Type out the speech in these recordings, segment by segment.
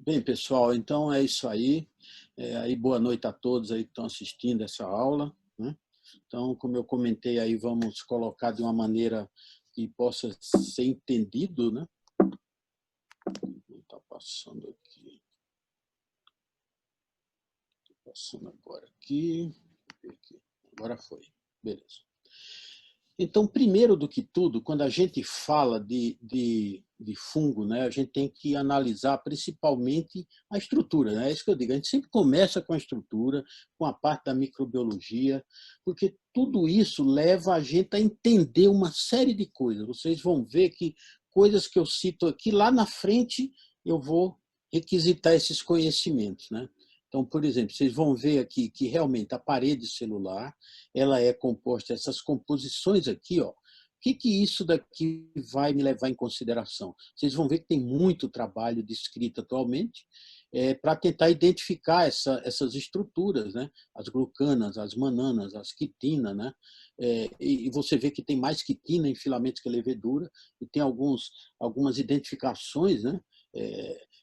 Bem, pessoal, então é isso aí. Aí boa noite a todos aí que estão assistindo essa aula, né? Então, como eu comentei aí, vamos colocar de uma maneira que possa ser entendido, né? Está passando aqui. Passando agora aqui. Agora foi. Beleza. Então, primeiro do que tudo, quando a gente fala de fungo, né, a gente tem que analisar principalmente a estrutura. Né? É isso que eu digo, a gente sempre começa com a estrutura, com a parte da microbiologia, porque tudo isso leva a gente a entender uma série de coisas. Vocês vão ver que coisas que eu cito aqui, lá na frente eu vou requisitar esses conhecimentos. Né? Então, por exemplo, vocês vão ver aqui que realmente a parede celular ela é composta, essas composições aqui, ó, o que isso daqui vai me levar em consideração? Vocês vão ver que tem muito trabalho descrito atualmente para tentar identificar essas estruturas, né? As glucanas, as mananas, as quitinas, né? E você vê que tem mais quitina em filamentos que levedura, e tem algumas identificações, né?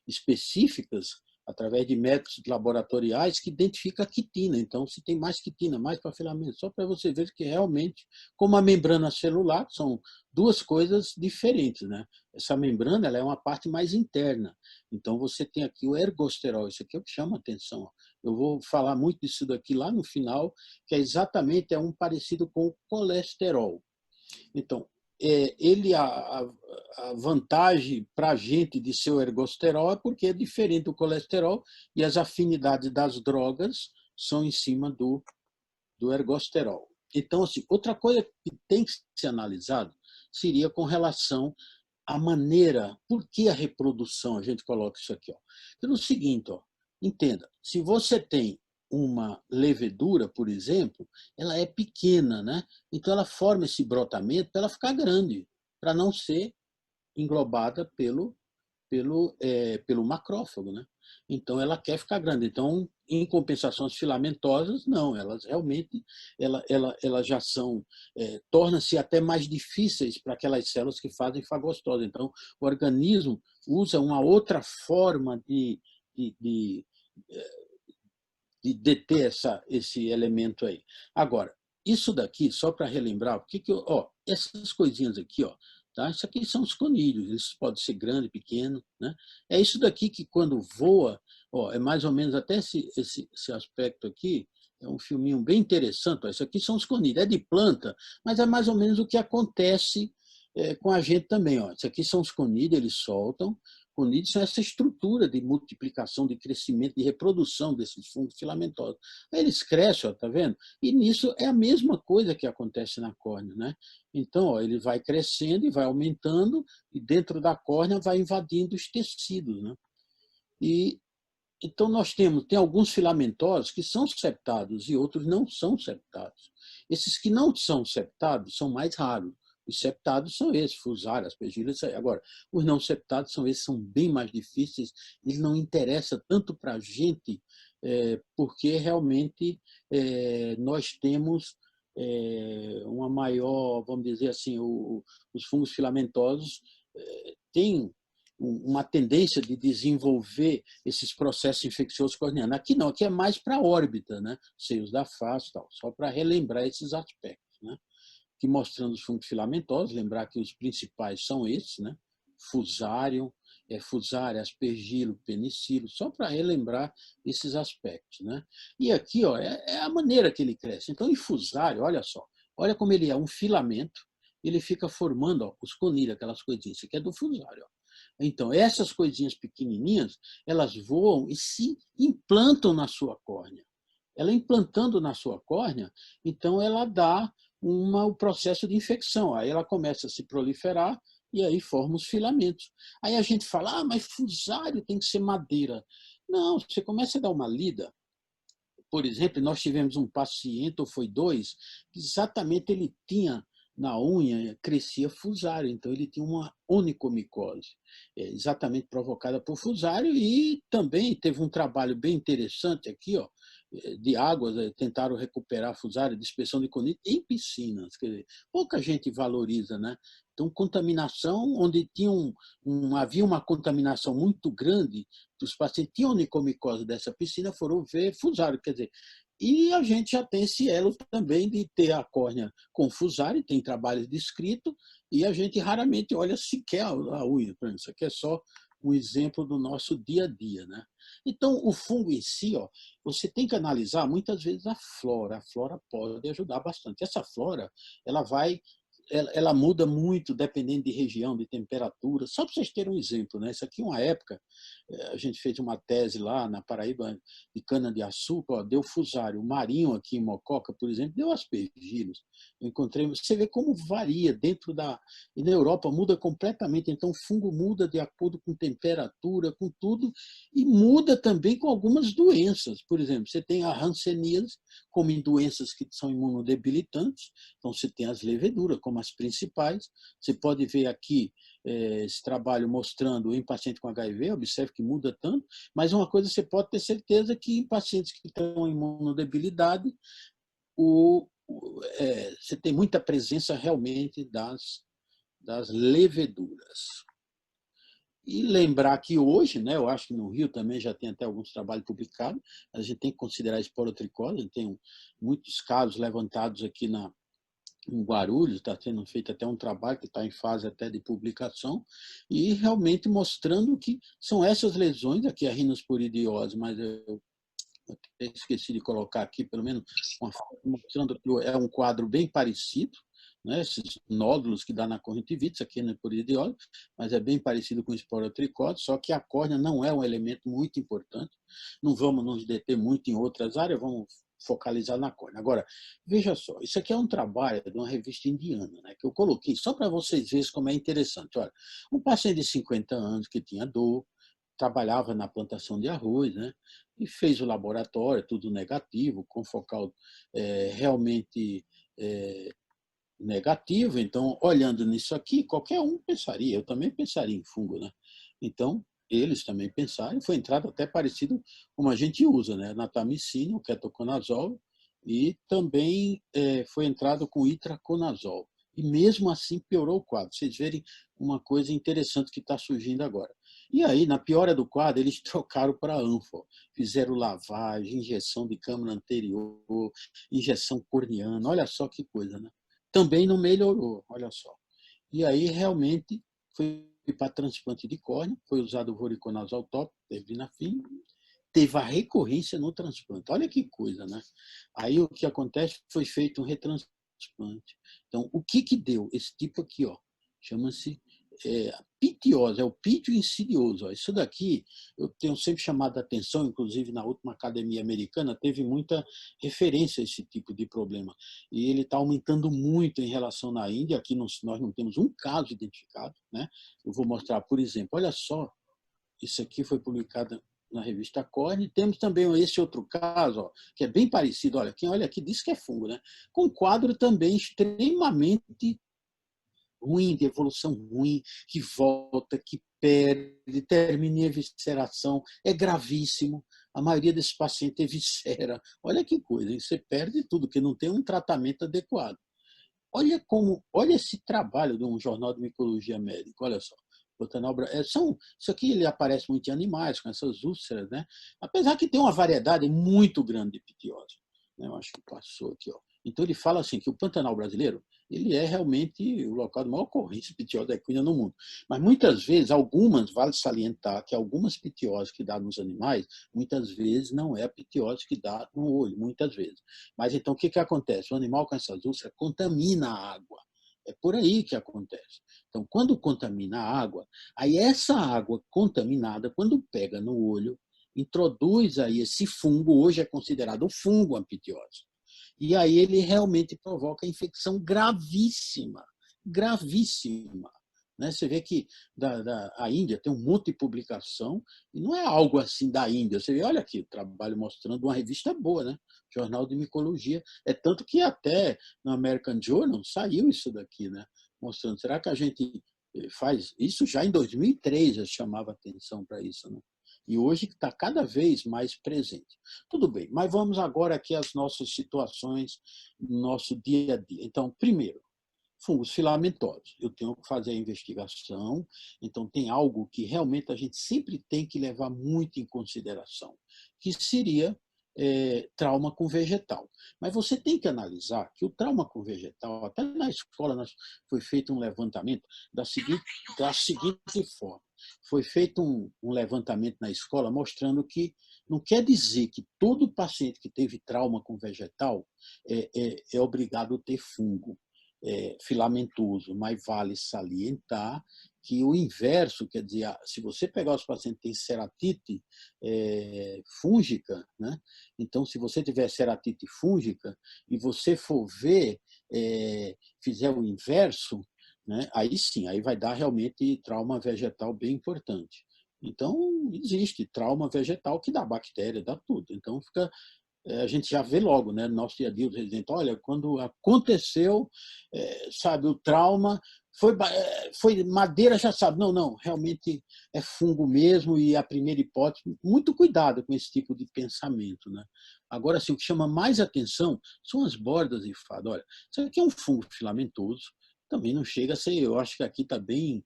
Específicas através de métodos laboratoriais que identifica a quitina. Então, se tem mais quitina, mais para filamento, só para você ver que realmente, como a membrana celular, são duas coisas diferentes. Né? Essa membrana ela é uma parte mais interna. Então, você tem aqui o ergosterol, isso aqui é o que chama a atenção. Eu vou falar muito disso daqui lá no final, que é exatamente um parecido com o colesterol. Então, a vantagem para a gente de ser o ergosterol é porque é diferente do colesterol e as afinidades das drogas são em cima do ergosterol. Então, assim, outra coisa que tem que ser analisado seria com relação à maneira, por que a reprodução, a gente coloca isso aqui. Ó. Pelo seguinte, ó, entenda, se você tem uma levedura, por exemplo, ela é pequena, né? Então ela forma esse brotamento para ela ficar grande, para não ser englobada pelo macrófago, né? Então ela quer ficar grande. Então, em compensação, as filamentosas, não, elas realmente elas já são, tornam-se até mais difíceis para aquelas células que fazem fagostose. Então, o organismo usa uma outra forma de, de, de deter esse elemento aí. Agora, isso daqui, só para relembrar, essas coisinhas aqui, ó, tá? Isso aqui são os conídeos, eles podem ser grande, pequeno, né? É isso daqui que quando voa, ó, é mais ou menos até esse aspecto aqui, é um filminho bem interessante, ó, isso aqui são os conídeos, é de planta, mas é mais ou menos o que acontece com a gente também, ó. Isso aqui são os conídeos, eles soltam, conídeos são essa estrutura de multiplicação, de crescimento, de reprodução desses fungos filamentosos. Aí eles crescem, ó, tá vendo? E nisso é a mesma coisa que acontece na córnea, né? Então, ó, ele vai crescendo e vai aumentando, e dentro da córnea vai invadindo os tecidos, né? E então nós tem alguns filamentosos que são septados e outros não são septados. Esses que não são septados são mais raros. Os septados são esses, fusários, aspergillos. Agora, os não septados são esses, são bem mais difíceis. Eles não interessam tanto para a gente, porque realmente nós temos uma maior, vamos dizer assim, os fungos filamentosos têm uma tendência de desenvolver esses processos infecciosos corneanos. Aqui não, aqui é mais para a órbita, né? Seios da face, tal, só para relembrar esses aspectos, né? Aqui mostrando os fungos filamentosos, lembrar que os principais são esses, né? Fusarium, fusária, aspergilo, penicilo, só para relembrar esses aspectos, né? E aqui, ó, é a maneira que ele cresce. Então, em fusário, olha só, olha como ele é um filamento, ele fica formando, ó, os conídeos, aquelas coisinhas. Isso aqui é do fusário, ó. Então, essas coisinhas pequenininhas, elas voam e se implantam na sua córnea. Ela implantando na sua córnea, então ela dá o processo de infecção. Aí ela começa a se proliferar e aí forma os filamentos. Aí a gente fala, mas fusário tem que ser madeira. Não, você começa a dar uma lida. Por exemplo, nós tivemos um paciente, ou foi dois, que exatamente ele tinha na unha crescia fusário, então ele tinha uma onicomicose, exatamente provocada por fusário, e também teve um trabalho bem interessante aqui, ó, de águas, tentaram recuperar fusário, dispersão de conito em piscinas, quer dizer, pouca gente valoriza, né? Então, contaminação, onde havia uma contaminação muito grande, os pacientes tinham onicomicose dessa piscina, foram ver fusário, quer dizer, e a gente já tem esse elo também de ter a córnea com fusário, tem trabalhos descritos, e a gente raramente olha sequer a unha. Isso aqui é só um exemplo do nosso dia a dia, né? Então, o fungo em si, ó, você tem que analisar muitas vezes a flora. A flora pode ajudar bastante. Essa flora, ela vai ela muda muito dependendo de região, de temperatura. Só para vocês terem um exemplo, né? Isso aqui é uma época, a gente fez uma tese lá na Paraíba de cana-de-açúcar, deu fusário. O marinho aqui em Mococa, por exemplo, deu aspergillus. Eu encontrei, você vê como varia dentro da... E na Europa muda completamente, então o fungo muda de acordo com temperatura, com tudo, e muda também com algumas doenças. Por exemplo, você tem a hanseníase, como em doenças que são imunodebilitantes, então você tem as leveduras como as principais. Você pode ver aqui esse trabalho mostrando em paciente com HIV, observe que muda tanto, mas uma coisa você pode ter certeza que em pacientes que estão em imunodebilidade, você tem muita presença realmente das leveduras. E lembrar que hoje, né, eu acho que no Rio também já tem até alguns trabalhos publicados, a gente tem que considerar a esporotricose, a gente tem muitos casos levantados aqui em Guarulhos, está sendo feito até um trabalho que está em fase até de publicação, e realmente mostrando que são essas lesões, aqui a rinosporidiose, mas eu esqueci de colocar aqui, pelo menos, uma foto mostrando que é um quadro bem parecido, né? Esses nódulos que dá na conjuntivite, isso aqui não é poridiose, mas é bem parecido com esporotricose, só que a córnea não é um elemento muito importante. Não vamos nos deter muito em outras áreas, vamos focalizar na córnea. Agora, veja só, isso aqui é um trabalho de uma revista indiana, né, que eu coloquei só para vocês verem como é interessante. Olha, um paciente de 50 anos que tinha dor, trabalhava na plantação de arroz, né? E fez o laboratório, tudo negativo, com focal realmente negativo. Então, olhando nisso aqui, qualquer um pensaria, eu também pensaria em fungo, né? Então, eles também pensaram, foi entrado até parecido como a gente usa, né? Natamicina, o ketoconazol, e também foi entrado com itraconazol. E mesmo assim piorou o quadro. Vocês verem uma coisa interessante que está surgindo agora. E aí, na piora do quadro, eles trocaram para ânfora. Fizeram lavagem, injeção de câmara anterior, injeção corneana. Olha só que coisa, né? Também não melhorou, olha só. E aí, realmente, foi para transplante de córnea, foi usado o voriconazol tópico, terbinafim, teve a recorrência no transplante. Olha que coisa, né? Aí o que acontece? Foi feito um retransplante. Então, o que que deu? Esse tipo aqui, ó, chama-se pitiose, é o pítio insidioso. Ó. Isso daqui eu tenho sempre chamado a atenção, inclusive na última academia americana, teve muita referência a esse tipo de problema. E ele está aumentando muito em relação na Índia. Aqui nós não temos um caso identificado. Né? Eu vou mostrar, por exemplo, olha só, isso aqui foi publicado na revista Corne. Temos também esse outro caso, ó, que é bem parecido. Olha, quem olha aqui diz que é fungo, né? Com um quadro também extremamente ruim, de evolução ruim, que volta, que perde, termina em evisceração, é gravíssimo. A maioria desses pacientes eviscera. Olha que coisa, hein? Você perde tudo, porque não tem um tratamento adequado. Olha esse trabalho de um jornal de micologia médica, olha só. Isso aqui ele aparece muito em animais, com essas úlceras, né? Apesar que tem uma variedade muito grande de pitiose. Né? Eu acho que passou aqui, ó. Então ele fala assim que o Pantanal brasileiro ele é realmente o local de maior ocorrência de pitiose equina no mundo. Mas muitas vezes, vale salientar que algumas pitioses que dá nos animais, muitas vezes não é a pitiose que dá no olho, muitas vezes. Mas então o que acontece? O animal com essas úlceras contamina a água. É por aí que acontece. Então, quando contamina a água, aí essa água contaminada, quando pega no olho, introduz aí esse fungo, hoje é considerado o fungo anfitiose. E aí ele realmente provoca infecção gravíssima, gravíssima. né? Você vê que a Índia tem um monte de publicação e não é algo assim da Índia. Você vê, olha aqui, o trabalho mostrando uma revista boa, né? Jornal de Micologia. É tanto que até no American Journal saiu isso daqui, né? Mostrando, será que a gente faz isso já em 2003, já chamava atenção para isso, né? E hoje está cada vez mais presente. Tudo bem, mas vamos agora aqui às nossas situações no nosso dia a dia. Então, primeiro, fungos filamentosos. Eu tenho que fazer a investigação, então tem algo que realmente a gente sempre tem que levar muito em consideração, que seria trauma com vegetal. Mas você tem que analisar que o trauma com vegetal, até na escola foi feito um levantamento da seguinte forma. Foi feito um levantamento na escola mostrando que não quer dizer que todo paciente que teve trauma com vegetal é obrigado a ter fungo filamentoso, mas vale salientar que o inverso, quer dizer, se você pegar os pacientes que têm ceratite fúngica, né? Então, se você tiver ceratite fúngica e você for ver, fizer o inverso, né? Aí sim, aí vai dar realmente trauma vegetal bem importante. Então, existe trauma vegetal que dá bactéria, dá tudo. Então, a gente já vê logo, né, no nosso dia a dia, o residente, olha, quando aconteceu, sabe, o trauma, foi madeira, já sabe, não, realmente é fungo mesmo, e a primeira hipótese, muito cuidado com esse tipo de pensamento, né? Agora, assim, o que chama mais atenção são as bordas e fado. Olha, isso aqui é um fungo filamentoso, também não chega a ser, eu acho que aqui está bem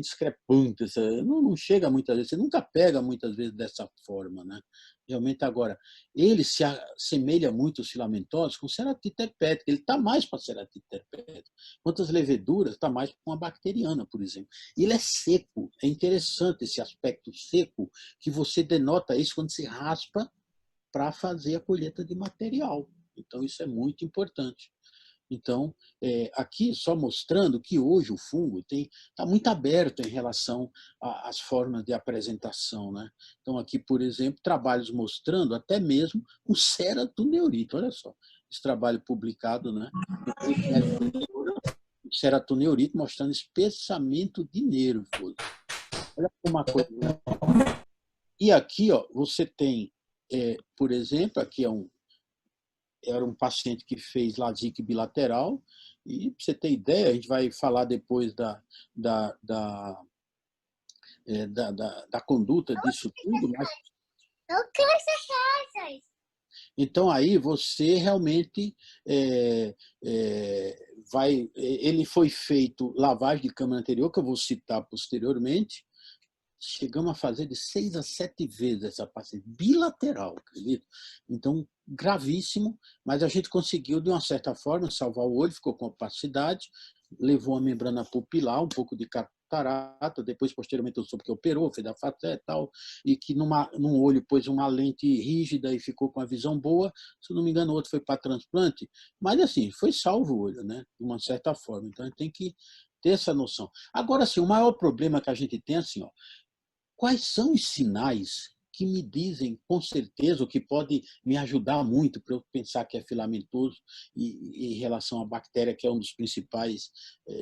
discrepante. Não chega muitas vezes, você nunca pega muitas vezes dessa forma, né? Realmente agora, ele se assemelha muito aos filamentosos com ceratite herpética, ele está mais para ceratite herpética. Quantas leveduras está mais para uma bacteriana, por exemplo. E ele é seco, é interessante esse aspecto seco, que você denota isso quando se raspa para fazer a colheita de material. Então, isso é muito importante. Então, aqui só mostrando que hoje o fungo está muito aberto em relação às formas de apresentação, né? Então, aqui, por exemplo, trabalhos mostrando até mesmo o ceratoneurito. Olha só, esse trabalho publicado, né? Ceratoneurito mostrando espessamento de nervos. Olha uma coisa. E aqui, ó, você tem, por exemplo, aqui era um paciente que fez LASIK bilateral, e para você ter ideia, a gente vai falar depois da, da, da conduta disso tudo, mas então aí você realmente ele foi feito lavagem de câmara anterior, que eu vou citar posteriormente. Chegamos a fazer de 6 a 7 vezes essa paciente, bilateral, acredito. Então, gravíssimo, mas a gente conseguiu, de uma certa forma, salvar o olho, ficou com opacidade, levou a membrana pupilar, um pouco de catarata, depois, posteriormente, eu soube que operou, fez a faceta e tal, e que num olho pôs uma lente rígida e ficou com a visão boa. Se não me engano, o outro foi para transplante, mas, assim, foi salvo o olho, né? De uma certa forma. Então, a gente tem que ter essa noção. Agora, assim, o maior problema que a gente tem, assim, ó, quais são os sinais que me dizem com certeza, o que pode me ajudar muito para eu pensar que é filamentoso em relação à bactéria, que é um dos principais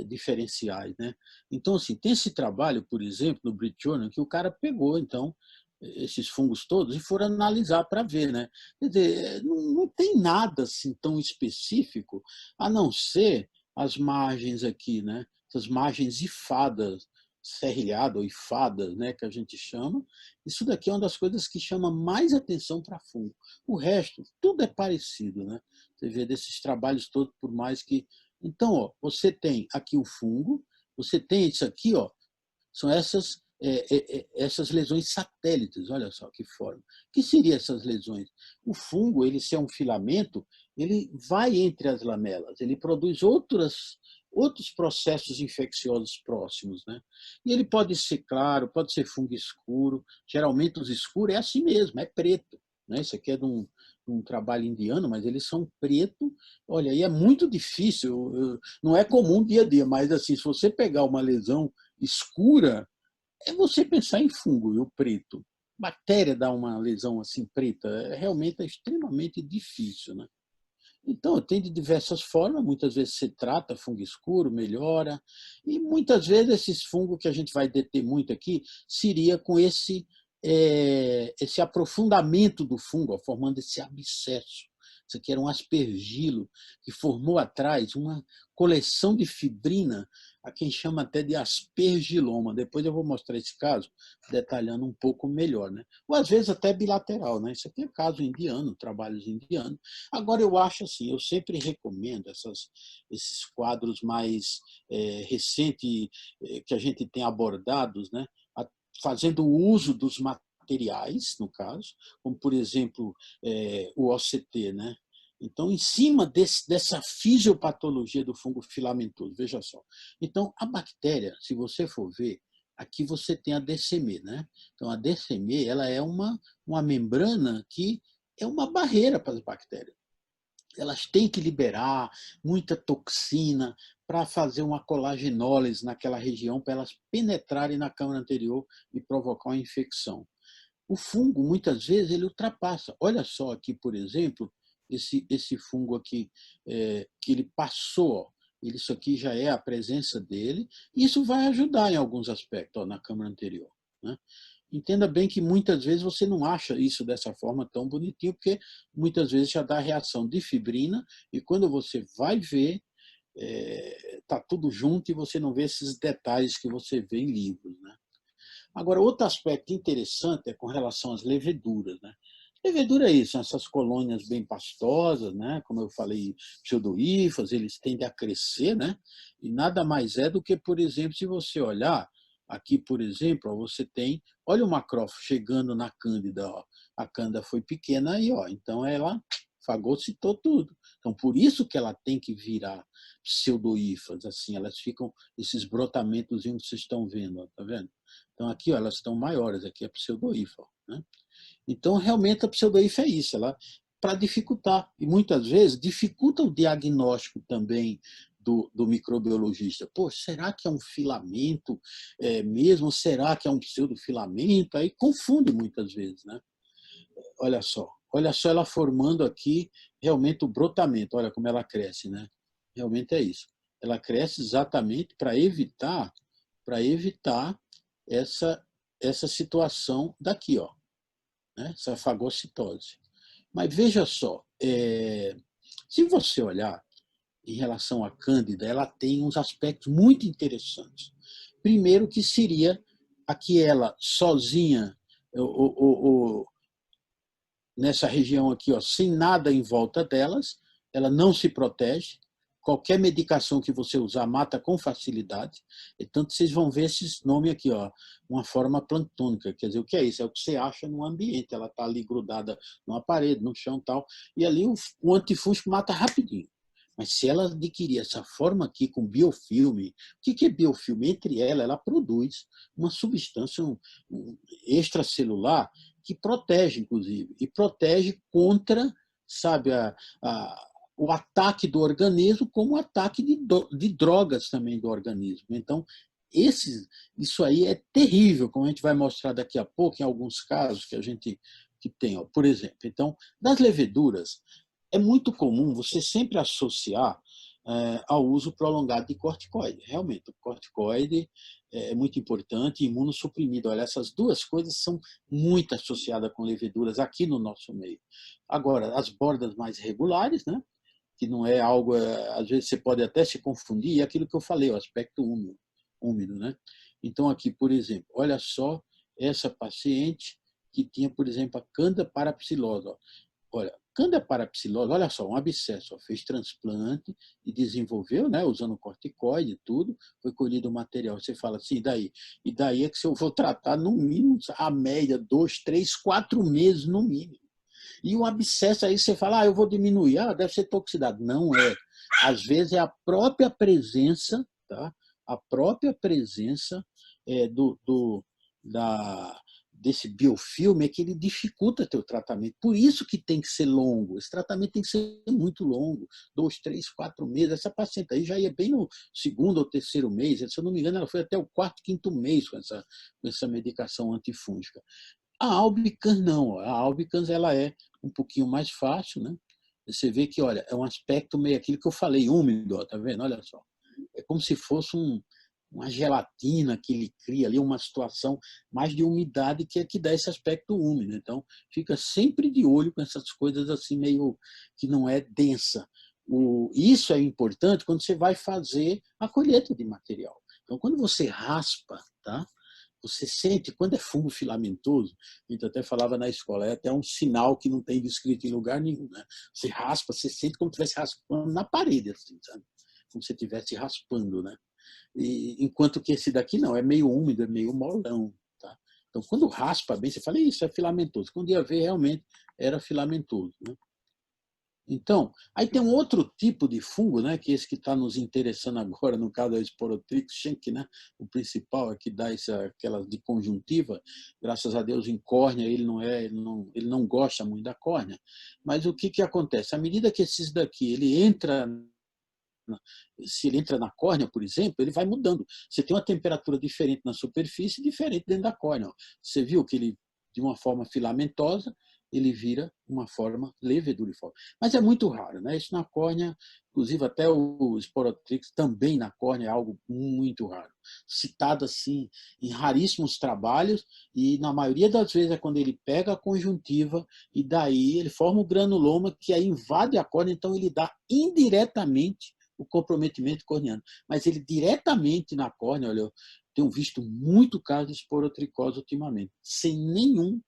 diferenciais, né? Então, assim, tem esse trabalho, por exemplo, no British Journal, que o cara pegou, então, esses fungos todos e foram analisar para ver, né? Quer dizer, não tem nada assim tão específico, a não ser as margens aqui, né? Essas margens ifadas, serrilhada ou ifadas, né, que a gente chama. Isso daqui é uma das coisas que chama mais atenção para fungo. O resto, tudo é parecido, né? Você vê desses trabalhos todos, por mais que... Então, ó, você tem aqui o fungo, você tem isso aqui, ó, são essas lesões satélites, olha só que forma. O que seriam essas lesões? O fungo, ele se é um filamento, ele vai entre as lamelas, ele produz outros processos infecciosos próximos, né? E ele pode ser claro, pode ser fungo escuro, geralmente os escuros é assim mesmo, é preto, né? Isso aqui é de um trabalho indiano, mas eles são preto. Olha, e é muito difícil, não é comum dia a dia, mas assim, se você pegar uma lesão escura, é você pensar em fungo, e o preto. Bactéria dá uma lesão assim preta, realmente é extremamente difícil, né? Então, tem de diversas formas, muitas vezes você trata fungo escuro, melhora, e muitas vezes esses fungos que a gente vai deter muito aqui, seria com esse aprofundamento do fungo, ó, formando esse abscesso. Isso aqui era um aspergilo que formou atrás uma coleção de fibrina, a quem chama até de aspergiloma. Depois eu vou mostrar esse caso, detalhando um pouco melhor, né? Ou às vezes até bilateral, né? Isso aqui é caso indiano, trabalhos indianos. Agora, eu acho assim, eu sempre recomendo esses quadros mais recentes que a gente tem abordados, né? Fazendo uso dos materiais, no caso, como, por exemplo, o OCT, né? Então, em cima dessa fisiopatologia do fungo filamentoso, veja só. Então, a bactéria, se você for ver, aqui você tem a DCM, né? Então, a DCM, ela é uma membrana que é uma barreira para as bactérias. Elas têm que liberar muita toxina para fazer uma colagenólise naquela região, para elas penetrarem na câmara anterior e provocar uma infecção. O fungo, muitas vezes, ele ultrapassa. Olha só aqui, por exemplo, esse fungo aqui, que ele passou. Isso aqui já é a presença dele. E isso vai ajudar em alguns aspectos, ó, na câmara anterior, né? Entenda bem que muitas vezes você não acha isso dessa forma tão bonitinho, porque muitas vezes já dá reação de fibrina, e quando você vai ver, está tudo junto e você não vê esses detalhes que você vê em livros, né? Agora, outro aspecto interessante é com relação às leveduras, né? Levedura é isso, são essas colônias bem pastosas, né? Como eu falei, pseudoífas, eles tendem a crescer, né? E nada mais é do que, por exemplo, se você olhar, aqui, por exemplo, ó, você tem, olha o macrófago chegando na cândida, ó. A cândida foi pequena aí, ó, então ela fagocitou tudo. Então, por isso que ela tem que virar pseudoífas, assim, elas ficam, esses brotamentos que vocês estão vendo, ó, tá vendo? Então, aqui, ó, elas estão maiores, aqui é pseudoífa, né? Então, realmente, a pseudoífa é isso, ela para dificultar. E muitas vezes dificulta o diagnóstico também do microbiologista. Pô, será que é um filamento mesmo? Será que é um pseudofilamento? Aí confunde muitas vezes, né? Olha só ela formando aqui realmente o brotamento. Olha como ela cresce, né? Realmente é isso. Ela cresce exatamente para evitar essa essa situação daqui, ó, né? Essa fagocitose. Mas veja só, se você olhar em relação à Cândida, ela tem uns aspectos muito interessantes. Primeiro que seria aqui ela sozinha, nessa região aqui, ó, sem nada em volta delas, ela não se protege. Qualquer medicação que você usar mata com facilidade. Tanto vocês vão ver esses nomes aqui, ó, uma forma planctônica. Quer dizer, o que é isso? É o que você acha no ambiente. Ela está ali grudada numa parede, no chão e tal. E ali o antifúngico mata rapidinho. Mas se ela adquirir essa forma aqui com biofilme, o que é biofilme? Entre ela produz uma substância extracelular que protege, inclusive, e protege contra, sabe, o ataque do organismo, como o ataque de drogas também do organismo. Então, isso aí é terrível, como a gente vai mostrar daqui a pouco, em alguns casos que a gente que tem. Ó. Por exemplo, então, das leveduras, é muito comum você sempre associar ao uso prolongado de corticoide. Realmente, o corticoide é muito importante, imunossuprimido. Olha, essas duas coisas são muito associadas com leveduras aqui no nosso meio. Agora, as bordas mais regulares, né? Que não é algo, às vezes você pode até se confundir, e aquilo que eu falei, o aspecto úmido, né? Então, aqui, por exemplo, olha só essa paciente que tinha, por exemplo, a Candida parapsilosa. Olha, Candida parapsilosa, olha só, um abscesso, ó, fez transplante e desenvolveu, né, usando corticoide e tudo, foi colhido o material. Você fala assim, e daí é que se eu vou tratar no mínimo, a média, 2, 3, 4 meses no mínimo. E o abscesso aí você fala, eu vou diminuir, deve ser toxicidade. Não é. Às vezes é a própria presença, tá? A própria presença da, desse biofilme é que ele dificulta teu tratamento. Por isso que tem que ser longo. Esse tratamento tem que ser muito longo, 2, 3, 4 meses. Essa paciente aí já ia bem no segundo ou terceiro mês. Se eu não me engano, ela foi até o quarto, quinto mês com essa medicação antifúngica. A albicans não. A albicans ela é um pouquinho mais fácil, né? Você vê que, olha, é um aspecto meio aquilo que eu falei, úmido, ó, tá vendo? Olha só. É como se fosse uma gelatina que ele cria ali, uma situação mais de umidade que é que dá esse aspecto úmido. Então, fica sempre de olho com essas coisas assim meio que não é densa. Isso é importante quando você vai fazer a colheita de material. Então, quando você raspa, tá? Você sente, quando é fungo filamentoso, a gente até falava na escola, é até um sinal que não tem descrito em lugar nenhum. Né? Você raspa, você sente como se estivesse raspando na parede, assim, sabe? Como se estivesse raspando. Né? Enquanto que esse daqui não, é meio úmido, é meio molão. Tá? Então, quando raspa bem, você fala, isso é filamentoso. Quando ia ver, realmente era filamentoso. Né? Então, aí tem um outro tipo de fungo, né, que é esse que está nos interessando agora, no caso da Sporotrix schenck, né, o principal é que dá aquela de conjuntiva, graças a Deus em córnea ele não gosta muito da córnea, mas o que acontece? À medida que esses daqui, se ele entra na córnea, por exemplo, ele vai mudando. Você tem uma temperatura diferente na superfície e diferente dentro da córnea. Você viu que ele, de uma forma filamentosa, ele vira uma forma leveduriforme. Mas é muito raro, né? Isso na córnea, inclusive até o Sporotrix também na córnea é algo muito raro. Citado assim em raríssimos trabalhos e na maioria das vezes é quando ele pega a conjuntiva e daí ele forma o granuloma que aí invade a córnea, então ele dá indiretamente o comprometimento corneano. Mas ele diretamente na córnea, olha, eu tenho visto muito caso de esporotricose ultimamente, sem nenhum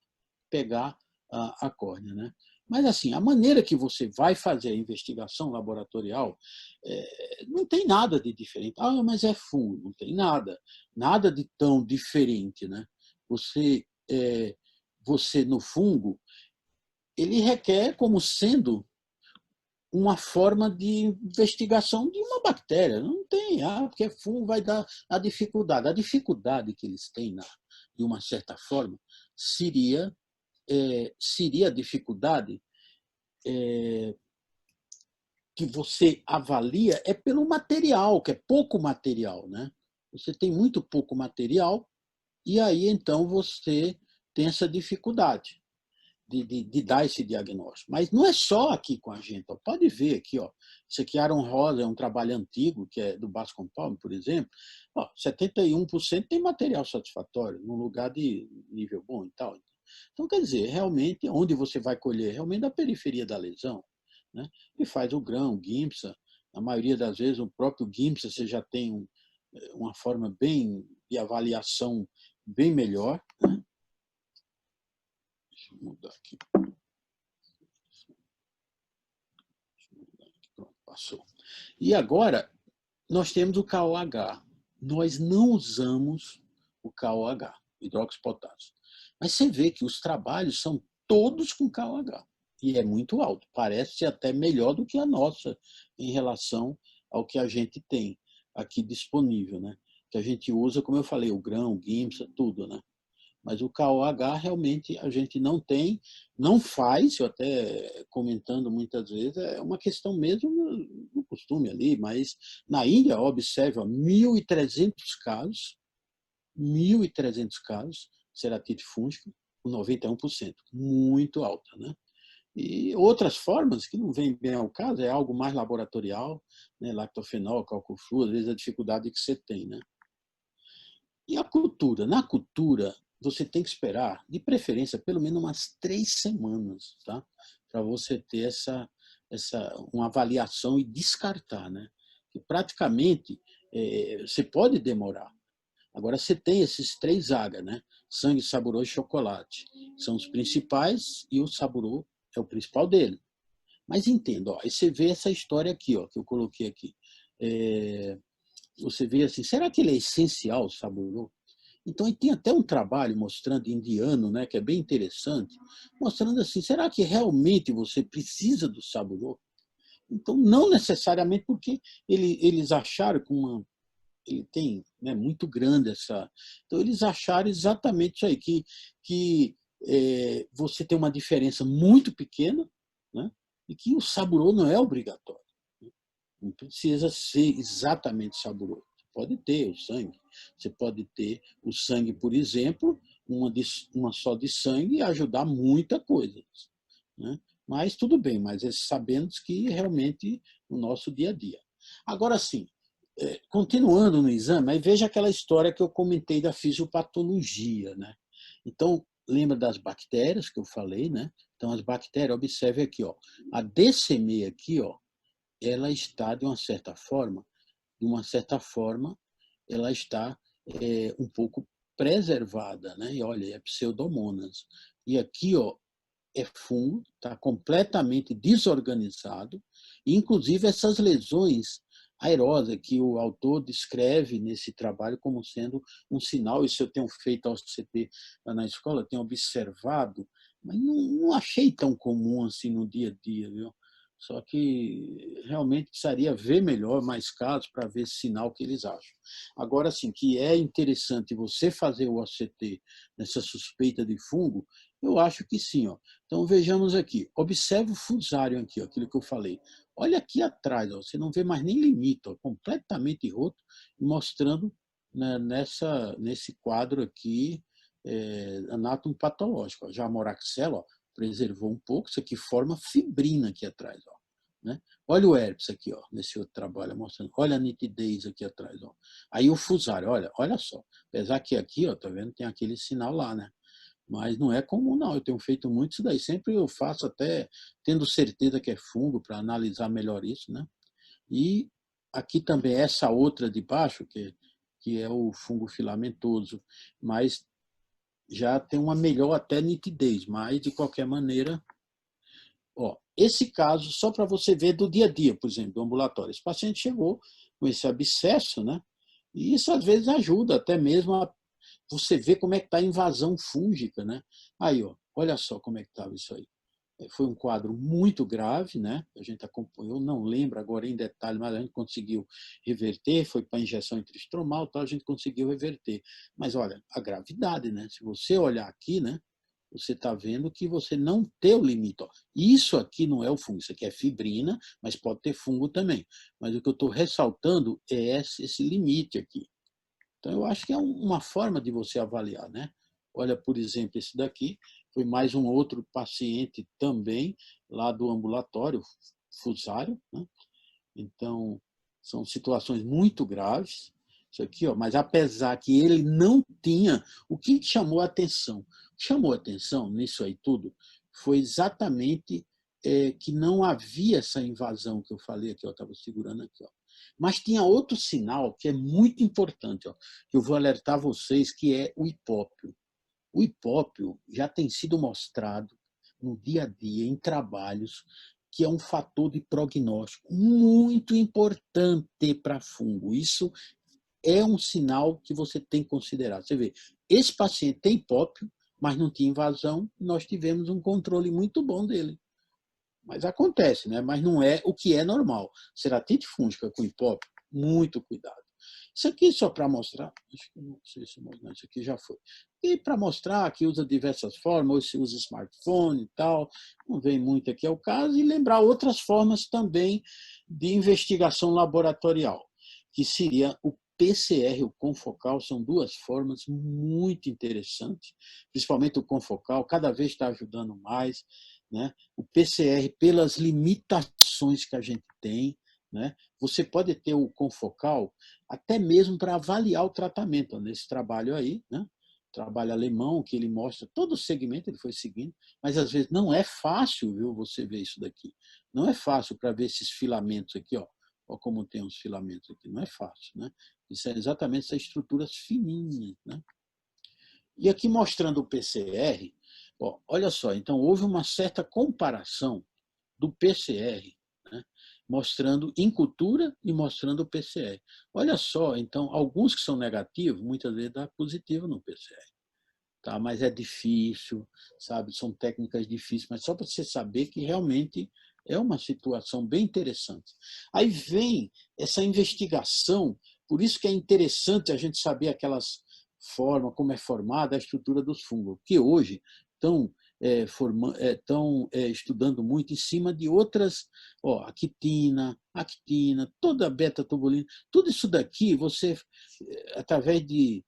pegar a córnea. Né? Mas, assim, a maneira que você vai fazer a investigação laboratorial não tem nada de diferente. Ah, mas é fungo. Não tem nada. Nada de tão diferente. Né? Você no fungo, ele requer como sendo uma forma de investigação de uma bactéria. Não tem, porque fungo vai dar a dificuldade. A dificuldade que eles têm, de uma certa forma, seria a dificuldade que você avalia é pelo material, que é pouco material. Né? Você tem muito pouco material e aí, então, você tem essa dificuldade. De dar esse diagnóstico. Mas não é só aqui com a gente. Ó. Pode ver aqui, ó. Isso aqui, Aaron Rosa, é um trabalho antigo, que é do Bascom Palmer, por exemplo. Ó, 71% tem material satisfatório, num lugar de nível bom e tal. Então, quer dizer, realmente, onde você vai colher? Realmente na periferia da lesão. Né? E faz o grão, o GIMSA. Na maioria das vezes, o próprio GIMSA, você já tem uma forma bem de avaliação bem melhor. Né? Deixa eu mudar aqui. Pronto, passou. E agora, nós temos o KOH. Nós não usamos o KOH, hidróxido potássio. Mas você vê que os trabalhos são todos com KOH. E é muito alto. Parece ser até melhor do que a nossa em relação ao que a gente tem aqui disponível. Né? Que a gente usa, como eu falei, o grão, o GIMSA, tudo. Né? Mas o KOH realmente a gente não tem, não faz, eu até comentando muitas vezes, é uma questão mesmo no costume ali, mas na Índia, observa 1.300 casos, 1.300 casos, ceratite fúngica, com 91%, muito alta. Né? E outras formas, que não vem bem ao caso, é algo mais laboratorial, né? Lactofenol, cálculo flu, às vezes a dificuldade que você tem. Né? E a cultura? Na cultura, você tem que esperar, de preferência, pelo menos umas 3 semanas, tá? Para você ter uma avaliação e descartar. Né? Que praticamente você pode demorar. Agora, você tem esses 3 H, né? Sangue, saburô e chocolate. São os principais e o saburô é o principal dele. Mas entenda, ó, aí você vê essa história aqui, ó, que eu coloquei aqui. Você vê assim, será que ele é essencial, o saburô? Então, e tem até um trabalho mostrando indiano, né, que é bem interessante, mostrando assim, será que realmente você precisa do saburô? Então, não necessariamente porque eles acharam que ele tem, né, muito grande essa... Então, eles acharam exatamente isso aí, que você tem uma diferença muito pequena, né, e que o saburô não é obrigatório. Não precisa ser exatamente saboroso. Você pode ter o sangue. Você pode ter o sangue, por exemplo, uma só de sangue e ajudar muita coisa. Né? Mas tudo bem, mas sabemos que realmente no nosso dia a dia. Agora sim, continuando no exame, aí veja aquela história que eu comentei da fisiopatologia, né? Então, lembra das bactérias que eu falei, né? Então, as bactérias, observe aqui, ó, a DCM aqui, ó, ela está de uma certa forma, ela está um pouco preservada, né? E olha, é Pseudomonas. E aqui, ó, é fungo, está completamente desorganizado, e, inclusive essas lesões aerosas que o autor descreve nesse trabalho como sendo um sinal, isso eu tenho feito ao CT na escola, tenho observado, mas não achei tão comum assim no dia a dia, viu? Só que realmente precisaria ver melhor mais casos para ver esse sinal que eles acham. Agora, sim, que é interessante você fazer o OCT nessa suspeita de fungo, eu acho que sim. Ó. Então, vejamos aqui. Observe o fusário aqui, ó, aquilo que eu falei. Olha aqui atrás, ó, você não vê mais nem limite, ó, completamente roto, mostrando, né, nesse quadro aqui anátomo patológico. Ó. Já a moraxela, ó, preservou um pouco, isso aqui forma fibrina aqui atrás. Ó, né? Olha o herpes aqui, ó, nesse outro trabalho, mostrando. Olha a nitidez aqui atrás. Ó. Aí o fusário, olha só. Apesar que aqui, ó, tá vendo, tem aquele sinal lá, né? Mas não é comum, não. Eu tenho feito muito isso daí. Sempre eu faço até tendo certeza que é fungo para analisar melhor isso, né? E aqui também essa outra de baixo, que é o fungo filamentoso, mas já tem uma melhor até nitidez, mas de qualquer maneira, ó, esse caso só para você ver do dia a dia, por exemplo, do ambulatório. Esse paciente chegou com esse abscesso, né? E isso às vezes ajuda até mesmo a você ver como é que está a invasão fúngica, né? Aí, ó, olha só como é que estava isso aí. Foi um quadro muito grave, né? A gente acompanhou, não lembro agora em detalhe, mas a gente conseguiu reverter, foi para injeção intraestromal, tal, a gente conseguiu reverter. Mas olha, a gravidade, né? Se você olhar aqui, né? Você está vendo que você não tem o limite. Ó. Isso aqui não é o fungo, isso aqui é fibrina, mas pode ter fungo também. Mas o que eu estou ressaltando é esse limite aqui. Então, eu acho que é uma forma de você avaliar, né? Olha, por exemplo, esse daqui foi mais um outro paciente também, lá do ambulatório fusário, né? Então, são situações muito graves, isso aqui, ó, mas apesar que ele não tinha, o que chamou a atenção? O que chamou a atenção nisso aí tudo foi exatamente que não havia essa invasão que eu falei aqui, eu estava segurando aqui, ó. Mas tinha outro sinal que é muito importante, ó, que eu vou alertar vocês, que é o hipópio. O hipópio já tem sido mostrado no dia a dia, em trabalhos, que é um fator de prognóstico muito importante para fungo. Isso é um sinal que você tem que considerar. Você vê, esse paciente tem hipópio, mas não tinha invasão, nós tivemos um controle muito bom dele. Mas acontece, né? Mas não é o que é normal. Ceratite fúngica com hipópio, muito cuidado. Isso aqui só para mostrar, acho que não sei se não, isso aqui já foi. E para mostrar que usa diversas formas, ou se usa smartphone e tal, não vem muito aqui ao caso, e lembrar outras formas também de investigação laboratorial, que seria o PCR, o confocal, são duas formas muito interessantes, principalmente o confocal, cada vez está ajudando mais, né? O PCR, pelas limitações que a gente tem, né? Você pode ter o confocal até mesmo para avaliar o tratamento. Nesse trabalho aí, né? Trabalho alemão, que ele mostra todo o segmento, ele foi seguindo, mas às vezes não é fácil, viu, você ver isso daqui. Não é fácil para ver esses filamentos aqui, ó. Ó como tem os filamentos aqui, não é fácil, né? Isso é exatamente essas estruturas fininhas, né? E aqui mostrando o PCR, ó, olha só, então houve uma certa comparação do PCR, né, mostrando em cultura e mostrando o PCR. Olha só, então, alguns que são negativos, muitas vezes dá positivo no PCR. Tá? Mas é difícil, sabe? São técnicas difíceis, mas só para você saber que realmente é uma situação bem interessante. Aí vem essa investigação, por isso que é interessante a gente saber aquelas formas, como é formada a estrutura dos fungos, que hoje estão estudando muito em cima de outras, ó, a quitina, actina, toda a beta-tubulina, tudo isso daqui, você, através de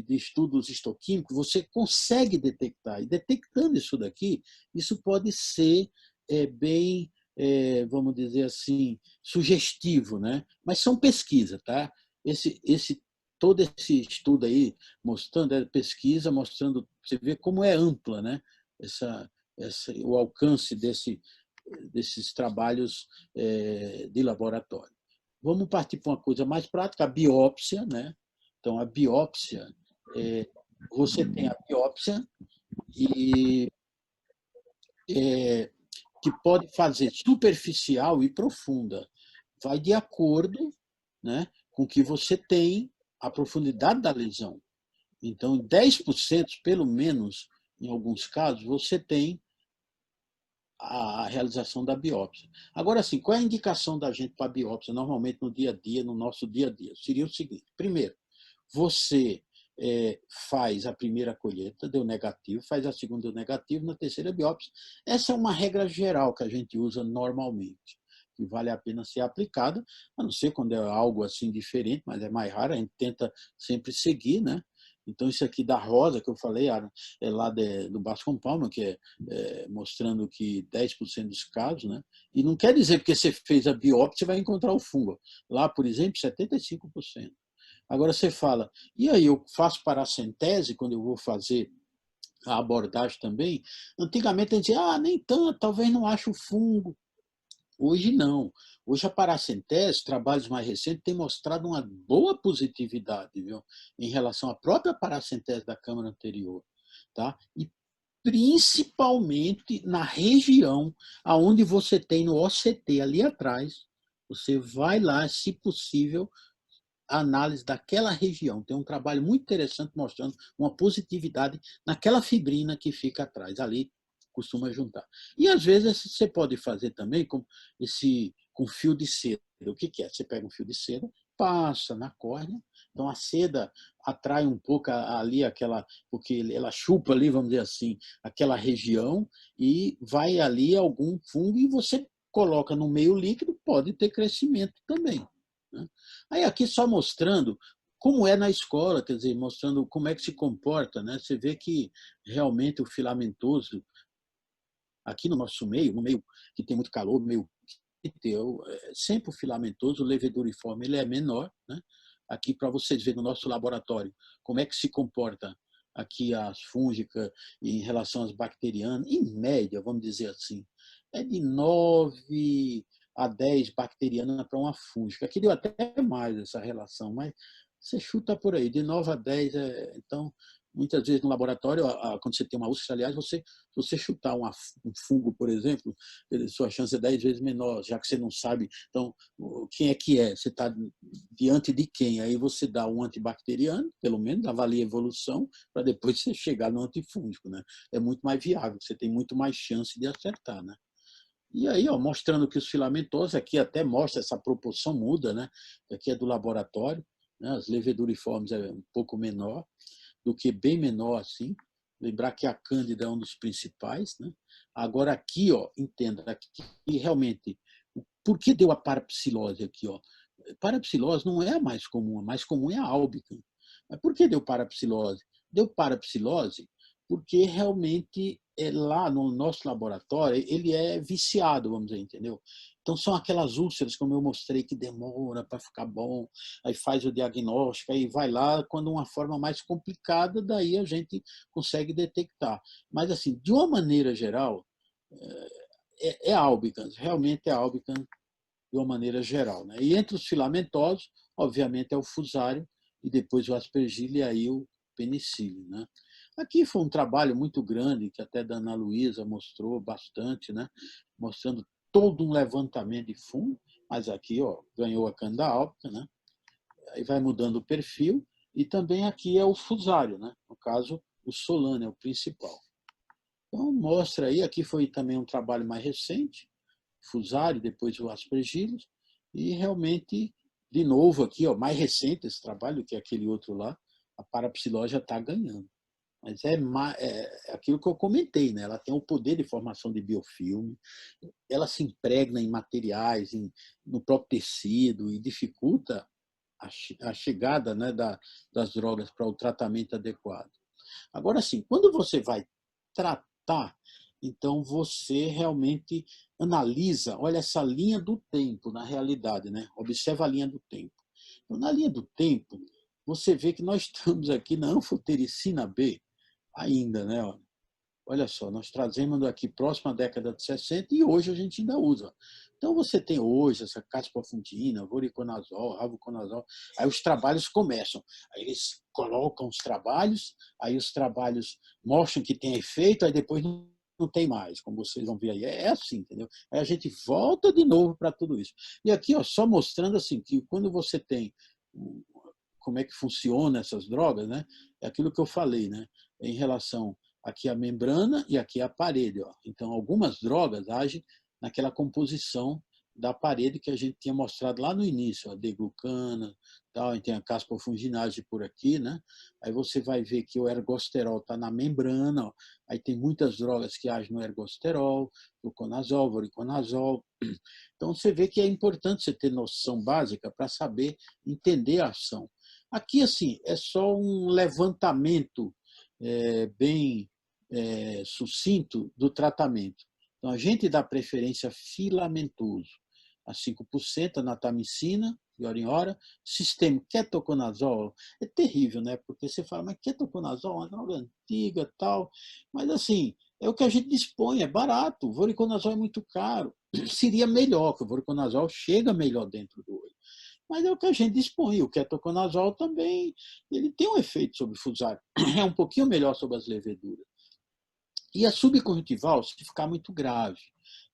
estudos histoquímicos, você consegue detectar. E detectando isso daqui, isso pode ser é bem, vamos dizer assim, sugestivo, né? Mas são pesquisas, tá? Todo esse estudo aí mostrando, é pesquisa mostrando, você vê como é ampla, né? O alcance desses trabalhos de laboratório. Vamos partir para uma coisa mais prática, a biópsia, né? Então, a biópsia, você tem a biópsia e que pode fazer superficial e profunda. Vai de acordo, né, com o que você tem, a profundidade da lesão. Então, 10%, pelo menos, em alguns casos, você tem a realização da biópsia. Agora, assim, qual é a indicação da gente para a biópsia, normalmente no dia a dia, no nosso dia a dia? Seria o seguinte: primeiro, você faz a primeira colheita, deu negativo, faz a segunda, deu negativo, na terceira biópsia. Essa é uma regra geral que a gente usa normalmente, que vale a pena ser aplicada, a não ser quando é algo assim diferente, mas é mais raro, a gente tenta sempre seguir, né? Então, isso aqui da rosa que eu falei, é lá do Bascom Palmer, que mostrando que 10% dos casos, né? E não quer dizer que você fez a biópsia, você vai encontrar o fungo. Lá, por exemplo, 75%. Agora você fala, e aí eu faço paracentese quando eu vou fazer a abordagem também? Antigamente a gente dizia, nem tanto, talvez não ache o fungo. Hoje não. Hoje a paracentese, trabalhos mais recentes, têm mostrado uma boa positividade, viu, em relação à própria paracentese da câmara anterior. Tá? E principalmente na região aonde você tem no OCT ali atrás, você vai lá, se possível, a análise daquela região. Tem um trabalho muito interessante mostrando uma positividade naquela fibrina que fica atrás. Ali costuma juntar. E às vezes você pode fazer também com fio de seda. O que é? Você pega um fio de seda, passa na córnea, então a seda atrai um pouco ali aquela, porque ela chupa ali, vamos dizer assim, aquela região e vai ali algum fungo e você coloca no meio líquido, pode ter crescimento também. Né? Aí aqui só mostrando como é na escola, quer dizer, mostrando como é que se comporta, né? Você vê que realmente o filamentoso, aqui no nosso meio, no meio que tem muito calor, meio sempre o filamentoso, o leveduriforme, ele é menor, né? Aqui para vocês verem no nosso laboratório como é que se comporta aqui as fúngicas em relação às bacterianas, em média, vamos dizer assim, é de 9 a 10 bacterianas para uma fúngica. Aqui deu até mais essa relação, mas você chuta por aí, de 9 a 10. Então, muitas vezes no laboratório, quando você tem uma úlcera, aliás, se você chutar um fungo, por exemplo, sua chance é 10 vezes menor, já que você não sabe, então, quem é que é? Você está diante de quem? Aí você dá um antibacteriano, pelo menos, avalia a evolução, para depois você chegar no antifúngico, né? É muito mais viável, você tem muito mais chance de acertar, né? E aí, mostrando que os filamentosos, aqui até mostra essa proporção muda, né? Aqui é do laboratório, né? As leveduriformes é um pouco menor, do que bem menor assim. Lembrar que a Cândida é um dos principais, né? Agora aqui, entenda, aqui realmente, por que deu a parapsilose aqui, Parapsilose não é a mais comum é a albicans. Mas por que deu parapsilose? Deu parapsilose porque realmente lá no nosso laboratório ele é viciado, vamos dizer, entendeu? Então são aquelas úlceras, como eu mostrei, que demora para ficar bom, aí faz o diagnóstico, aí vai lá, quando uma forma mais complicada, daí a gente consegue detectar. Mas assim, de uma maneira geral, é albicans, realmente é albicans de uma maneira geral. Né? E entre os filamentosos, obviamente, é o fusário, e depois o aspergilo e aí o penicillium. Né? Aqui foi um trabalho muito grande, que até a Ana Luísa mostrou bastante, né? Mostrando todo um levantamento de fungo, mas aqui ganhou a Candida albicans, né? Aí vai mudando o perfil, e também aqui é o fusário, né? No caso, o Solano é o principal. Então, mostra aí, aqui foi também um trabalho mais recente, Fusari, depois o Aspergillus, e realmente, de novo aqui, mais recente esse trabalho do que aquele outro lá, a parapsilose já está ganhando. Mas é aquilo que eu comentei, né? Ela tem o poder de formação de biofilme, ela se impregna em materiais, no próprio tecido, e dificulta a chegada, né, das drogas para o tratamento adequado. Agora, sim, quando você vai tratar Então, você realmente analisa, olha essa linha do tempo, na realidade, né? Observa a linha do tempo. Então, na linha do tempo, você vê que nós estamos aqui na anfotericina B ainda, né? Olha só, nós trazemos daqui próximo à década de 60 e hoje a gente ainda usa. Então você tem hoje essa caspofungina, voriconazol, ravuconazol, aí os trabalhos começam. Aí eles colocam os trabalhos, aí os trabalhos mostram que tem efeito, aí depois não tem mais, como vocês vão ver aí. É assim, entendeu? Aí a gente volta de novo para tudo isso. E aqui, ó, só mostrando assim que quando você tem como é que funciona essas drogas, né? É aquilo que eu falei, né? Em relação aqui a membrana e aqui a parede. Ó. Então, algumas drogas agem naquela composição da parede que a gente tinha mostrado lá no início, a deglucana, tal, e tem a caspafunginase por aqui, né? Aí você vai ver que o ergosterol está na membrana, ó. Aí tem muitas drogas que agem no ergosterol, fluconazol, voriconazol. Então você vê que é importante você ter noção básica para saber entender a ação. Aqui, assim, é só um levantamento bem sucinto do tratamento. Então, a gente dá preferência filamentoso a 5%, a natamicina, de hora em hora, sistema ketoconazol, é terrível, né? Porque você fala, mas ketoconazol é uma droga antiga tal, mas assim, é o que a gente dispõe, é barato, o voriconazol é muito caro, seria melhor, que o voriconazol chega melhor dentro do olho. Mas é o que a gente dispõe. O ketoconazol também ele tem um efeito sobre o fusário. É um pouquinho melhor sobre as leveduras. E a subconjuntival, se ficar muito grave.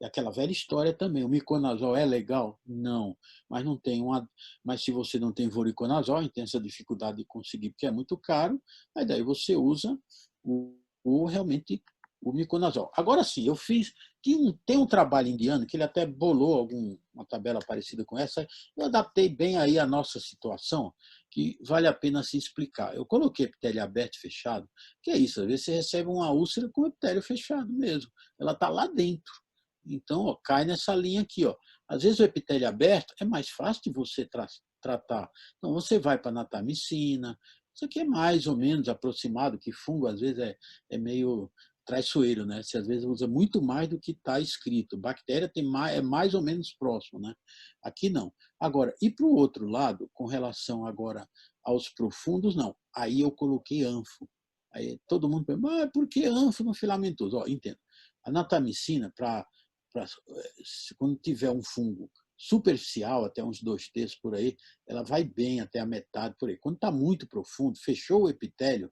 É aquela velha história também. O miconazol é legal? Não. Mas não tem uma. Mas se você não tem voriconazol, tem essa dificuldade de conseguir, porque é muito caro, aí daí você usa realmente o miconazol. Agora sim, eu fiz. Tem um trabalho indiano que ele até bolou uma tabela parecida com essa. Eu adaptei bem aí a nossa situação, que vale a pena se explicar. Eu coloquei epitélio aberto e fechado, que é isso, às vezes você recebe uma úlcera com o epitélio fechado mesmo. Ela está lá dentro. Então, ó, cai nessa linha aqui. Ó. Às vezes o epitélio aberto é mais fácil de você tratar. Então, você vai para a natamicina. Isso aqui é mais ou menos aproximado, que fungo às vezes é meio traiçoeiro, né? Você às vezes usa muito mais do que está escrito. Bactéria é mais ou menos próximo, né? Aqui não. Agora, e para o outro lado, com relação agora aos profundos, não. Aí eu coloquei anfo. Aí todo mundo pergunta, mas por que anfo no filamentoso? Ó, entendo. A natamicina, quando tiver um fungo superficial, até uns 2 terços por aí, ela vai bem até a metade por aí. Quando está muito profundo, fechou o epitélio,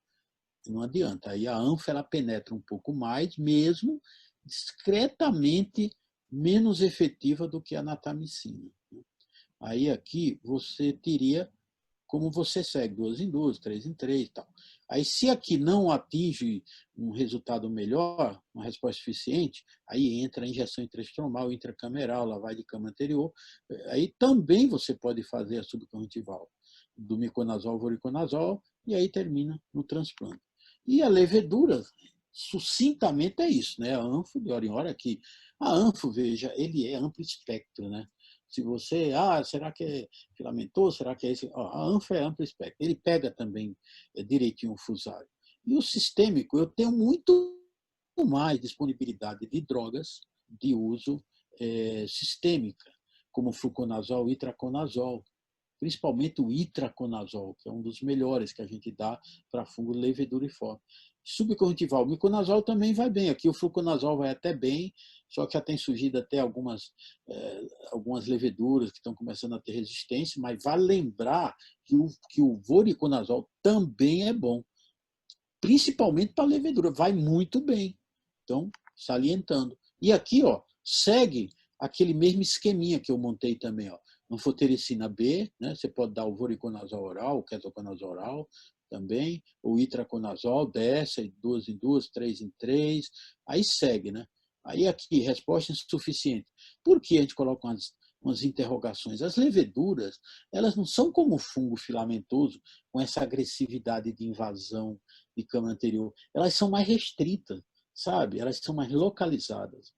não adianta. Aí a ânfora ela penetra um pouco mais, mesmo discretamente menos efetiva do que a natamicina. Aí aqui você teria como você segue 2 em 2, 3 em 3 e tal. Aí, se aqui não atinge um resultado melhor, uma resposta eficiente, aí entra a injeção intraestromal, intracameral, lavagem de cama anterior. Aí também você pode fazer a subconjuntival do miconazol, voriconazol, e aí termina no transplante. E a levedura, sucintamente, é isso, né? A anfo, de hora em hora, aqui. A anfo, veja, ele é amplo espectro, né? Se você, será que é filamentoso? Será que é esse? A anfa é amplo espectro. Ele pega também direitinho o fusário. E o sistêmico, eu tenho muito mais disponibilidade de drogas de uso sistêmica, como fluconazol, itraconazol, principalmente o itraconazol, que é um dos melhores que a gente dá para fungo leveduriforme. Subconjuntival, o miconazol também vai bem. Aqui o fluconazol vai até bem, só que já tem surgido até algumas leveduras que estão começando a ter resistência, mas vale lembrar que o voriconazol também é bom, principalmente para levedura, vai muito bem. Então, salientando. E aqui, ó, segue aquele mesmo esqueminha que eu montei também, ó. Anfotericina B, né? Você pode dar o voriconazol oral, o ketoconazol oral também, o itraconazol, desce, 2 em 2, 3 em 3, aí segue, né? Aí aqui, resposta insuficiente. Por que a gente coloca umas interrogações? As leveduras, elas não são como o fungo filamentoso, com essa agressividade de invasão de cama anterior. Elas são mais restritas, sabe? Elas são mais localizadas.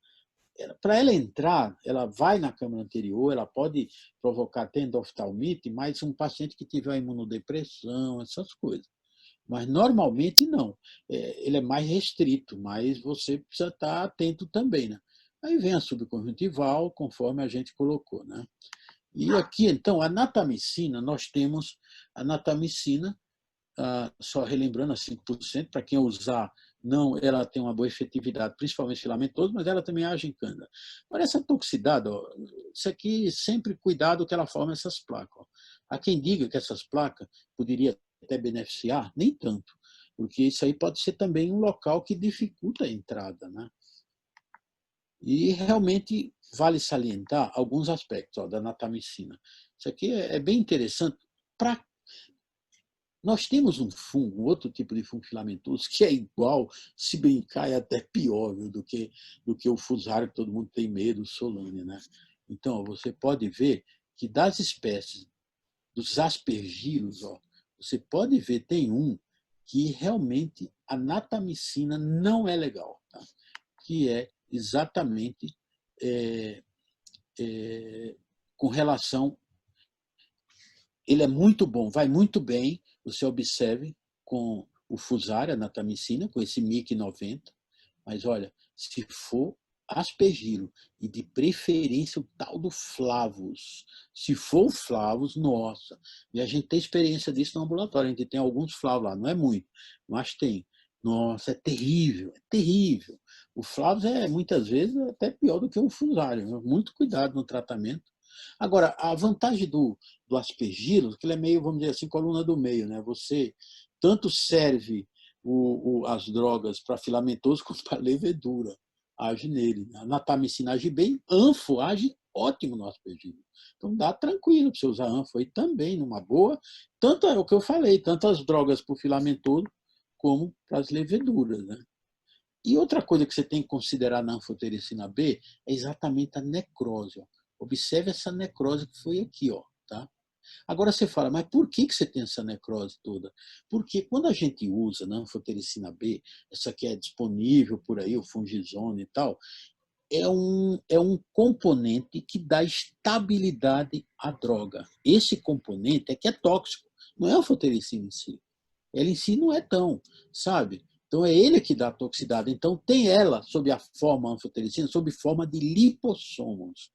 Para ela entrar, ela vai na câmara anterior, ela pode provocar até endoftalmite, mas um paciente que tiver imunodepressão, essas coisas. Mas normalmente não. Ele é mais restrito, mas você precisa estar atento também, né? Aí vem a subconjuntival, conforme a gente colocou, né? E aqui, então, a natamicina, nós temos a natamicina, só relembrando, a 5%, para quem usar, não, ela tem uma boa efetividade, principalmente filamentoso, mas ela também age em cânhamo. Agora, essa toxicidade, ó, isso aqui, sempre cuidado que ela forma essas placas. Ó. Há quem diga que essas placas poderia até beneficiar, nem tanto, porque isso aí pode ser também um local que dificulta a entrada, né? E realmente vale salientar alguns aspectos ó, da natamicina. Isso aqui é bem interessante. Pra... Nós temos um fungo, outro tipo de fungo filamentoso, que é igual, se brincar, é até pior viu, do que o fusário, que todo mundo tem medo, o solânia. Né? Então, você pode ver que das espécies dos aspergilos, ó, você pode ver, tem um que realmente a natamicina não é legal, tá? Que é exatamente é, com relação. Ele é muito bom, vai muito bem, você observe, com o fusário, a natamicina, com esse MIC 90, mas olha, se for aspergilo, e de preferência o tal do Flavus. Se for o Flavus, nossa, e a gente tem experiência disso no ambulatório, a gente tem alguns Flavus lá, não é muito, mas tem. Nossa, é terrível, é terrível. O Flavus é, muitas vezes, até pior do que o fusário. Né? Muito cuidado no tratamento. Agora, a vantagem do aspergilo, que ele é meio, vamos dizer assim, coluna do meio, né? Você tanto serve as drogas para filamentoso quanto para levedura, age nele. A natamicina age bem, anfo age ótimo no aspergilo. Então dá tranquilo para você usar anfo aí também, numa boa. Tanto é o que eu falei, tanto as drogas para o filamentoso como para as leveduras, né? E outra coisa que você tem que considerar na anfotericina B é exatamente a necrose. Ó. Observe essa necrose que foi aqui, ó, tá? Agora você fala, mas por que você tem essa necrose toda? Porque quando a gente usa na anfotericina B, essa que é disponível por aí, o fungizone e tal, é um componente que dá estabilidade à droga. Esse componente é que é tóxico, não é a anfotericina em si. Ela em si não é tão, sabe? Então é ele que dá a toxicidade. Então tem ela sob a forma anfotericina, sob forma de lipossomos.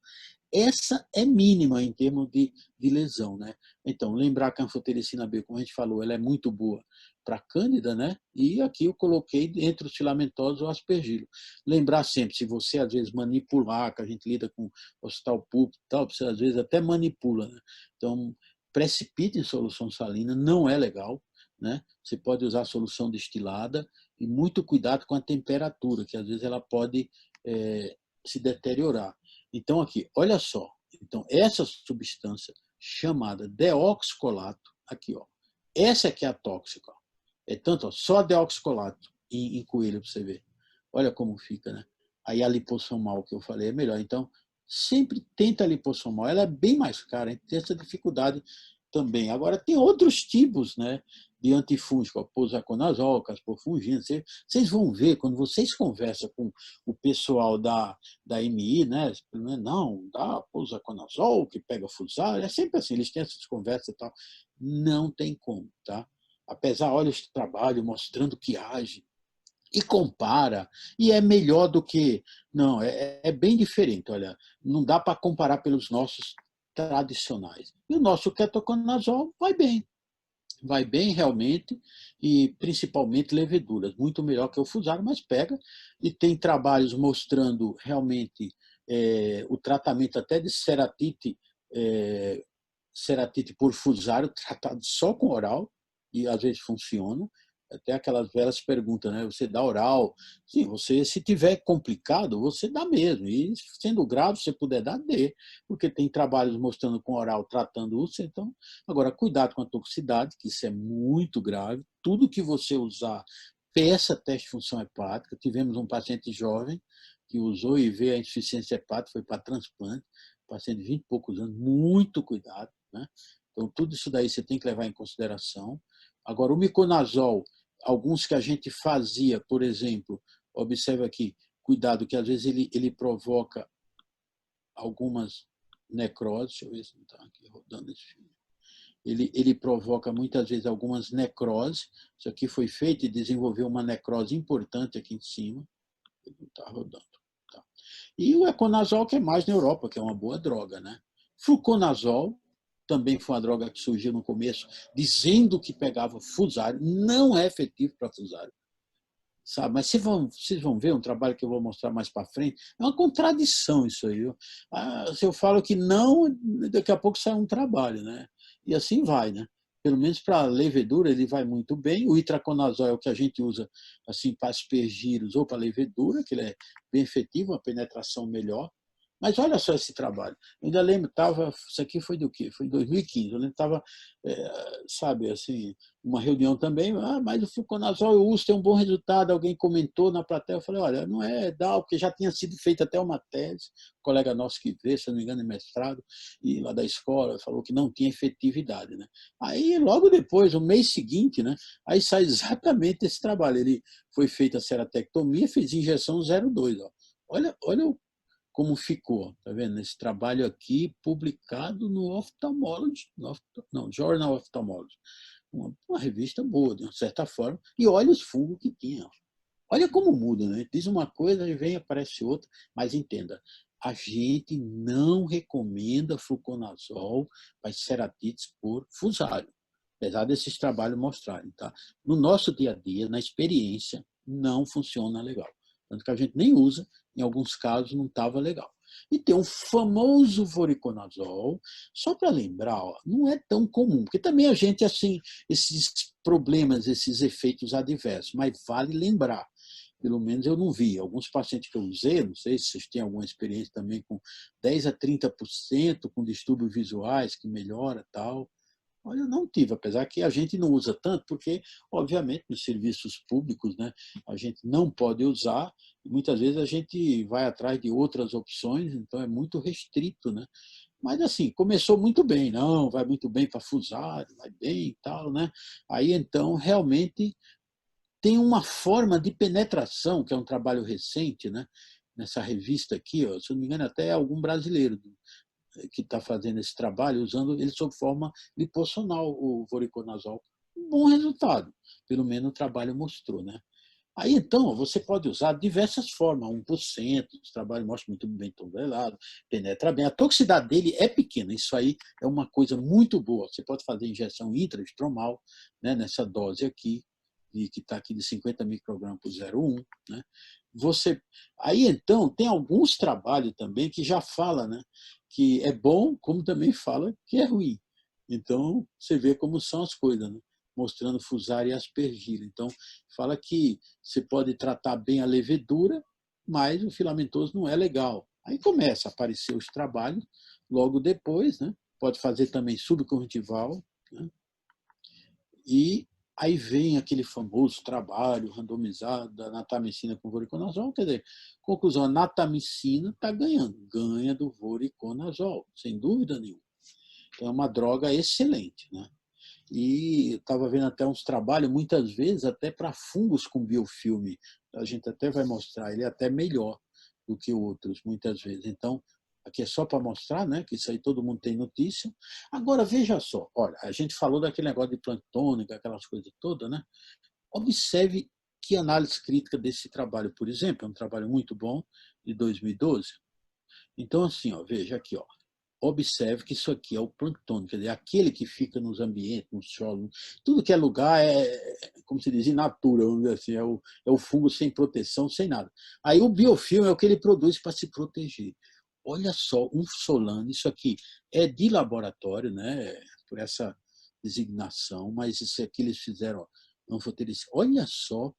Essa é mínima em termos de lesão, né? Então, lembrar que a anfotericina B, como a gente falou, ela é muito boa para cândida, né? E aqui eu coloquei entre os filamentosos o aspergilo. Lembrar sempre, se você às vezes manipular, que a gente lida com hospital público e tal, você às vezes até manipula, né? Então, precipite em solução salina, não é legal, né? Você pode usar solução destilada e muito cuidado com a temperatura, que às vezes ela pode se deteriorar. Então, aqui, olha só. Então, essa substância chamada deoxicolato, aqui, ó, essa aqui é a tóxica. Ó. É tanto, ó, só deoxicolato em coelho para você ver. Olha como fica, né? Aí a lipossomal que eu falei é melhor. Então, sempre tenta a lipossomal. Ela é bem mais cara, a gente tem essa dificuldade também. Agora, tem outros tipos, né? De antifúngico, posaconazol, caspofungina. Vocês vão ver, quando vocês conversam com o pessoal da MI, né? Não, dá posaconazol, que pega fusário, é sempre assim, eles têm essas conversas e tal. Não tem como, tá? Apesar, olha esse trabalho mostrando que age, e compara, e é melhor do que... Não, é bem diferente, olha, não dá para comparar pelos nossos tradicionais. E o nosso ketoconazol vai bem realmente, e principalmente leveduras, muito melhor que o fusário, mas pega, e tem trabalhos mostrando realmente o tratamento até de ceratite, ceratite por fusário, tratado só com oral, e às vezes funciona. Até aquelas velhas perguntas, né? Você dá oral? Sim, você, se tiver complicado, você dá mesmo. E sendo grave, se você puder dar, dê. Porque tem trabalhos mostrando com oral tratando úlcera. Então, agora, cuidado com a toxicidade, que isso é muito grave. Tudo que você usar, peça teste de função hepática. Tivemos um paciente jovem que usou e veio a insuficiência hepática, foi para transplante, paciente de 20 e poucos anos, muito cuidado, né? Então, tudo isso daí você tem que levar em consideração. Agora, o miconazol, alguns que a gente fazia, por exemplo, observa aqui, cuidado, que às vezes ele provoca algumas necroses, deixa eu ver se não está aqui rodando esse filme. ele provoca muitas vezes algumas necroses. Isso aqui foi feito e desenvolveu uma necrose importante aqui em cima. Ele não está rodando. Tá. E o econazol, que é mais na Europa, que é uma boa droga, né? Fluconazol também foi uma droga que surgiu no começo, dizendo que pegava fusário, não é efetivo para fusário. Sabe? Mas vocês vão ver um trabalho que eu vou mostrar mais para frente, é uma contradição isso aí. Se eu falo que não, daqui a pouco sai um trabalho, né? E assim vai, né? Pelo menos para a levedura ele vai muito bem. O itraconazol é o que a gente usa assim para aspergilhos ou para levedura, que ele é bem efetivo, uma penetração melhor. Mas olha só esse trabalho. Eu ainda lembro, isso aqui foi do quê? Foi em 2015. Eu lembro que estava, sabe, assim, uma reunião também, mas o fluconazol eu uso, tem um bom resultado. Alguém comentou na plateia, eu falei, olha, não é DAO, porque já tinha sido feita até uma tese, um colega nosso que veio, se não me engano, em mestrado, e lá da escola, falou que não tinha efetividade, né? Aí, logo depois, o mês seguinte, né, aí sai exatamente esse trabalho. Ele foi feita a ceratectomia, fez injeção 0,2. Ó. Olha como ficou, tá vendo? Esse trabalho aqui publicado no Ophthalmology, não, Journal of Ophthalmology, uma revista boa, de uma certa forma, e olha os fungos que tinha. Olha como muda, né? Diz uma coisa e vem aparece outra, mas entenda, a gente não recomenda fluconazol para ceratites por fusário, apesar desses trabalhos mostrarem, tá? No nosso dia a dia, na experiência, não funciona legal. Tanto que a gente nem usa, em alguns casos não estava legal. E tem um famoso voriconazol, só para lembrar, ó, não é tão comum, porque também a gente, assim, esses problemas, esses efeitos adversos, mas vale lembrar, pelo menos eu não vi. Alguns pacientes que eu usei, não sei se vocês têm alguma experiência também com 10 a 30% com distúrbios visuais, que melhora e tal. Olha, eu não tive, apesar que a gente não usa tanto, porque, obviamente, nos serviços públicos, né, a gente não pode usar, e muitas vezes a gente vai atrás de outras opções, então é muito restrito, né? Mas, assim, começou muito bem, não, vai muito bem para fusário, vai bem e tal, né? Aí, então, realmente tem uma forma de penetração, que é um trabalho recente, né? Nessa revista aqui, ó, se eu não me engano, até é algum brasileiro que está fazendo esse trabalho, usando ele sob forma lipossonal, o voriconazol. Um bom resultado, pelo menos o trabalho mostrou, né? Aí, então, você pode usar de diversas formas, 1%, o trabalho mostra muito bem tonelado, penetra bem. A toxicidade dele é pequena, isso aí é uma coisa muito boa. Você pode fazer injeção intraestromal, né, nessa dose aqui, que está aqui de 50 microgramas por 0,1. Né? Aí, então, tem alguns trabalhos também que já fala, né, que é bom, como também fala que é ruim. Então, você vê como são as coisas, né? Mostrando fusário e aspergila. Então, fala que você pode tratar bem a levedura, mas o filamentoso não é legal. Aí começa a aparecer os trabalhos, logo depois, né? Pode fazer também subconjuntival, né? E aí vem aquele famoso trabalho randomizado da natamicina com voriconazol. Quer dizer, conclusão, a natamicina está ganhando, ganha do voriconazol, sem dúvida nenhuma. Então, é uma droga excelente, né? E estava vendo até uns trabalhos, muitas vezes, até para fungos com biofilme. A gente até vai mostrar, ele é até melhor do que outros, muitas vezes. Então, aqui é só para mostrar, né, que isso aí todo mundo tem notícia. Agora, veja só, olha, a gente falou daquele negócio de planctônica, aquelas coisas todas, né? Observe que análise crítica desse trabalho, por exemplo, é um trabalho muito bom, de 2012. Então, assim, ó, veja aqui, ó, observe que isso aqui é o plâncton, quer dizer, aquele que fica nos ambientes, no solo, tudo que é lugar como se diz, in natura, vamos dizer assim, é o fungo sem proteção, sem nada. Aí o biofilme é o que ele produz para se proteger. Olha só, um Solano, isso aqui é de laboratório, né, por essa designação, mas isso aqui eles fizeram, ó, anfotericina. Olha só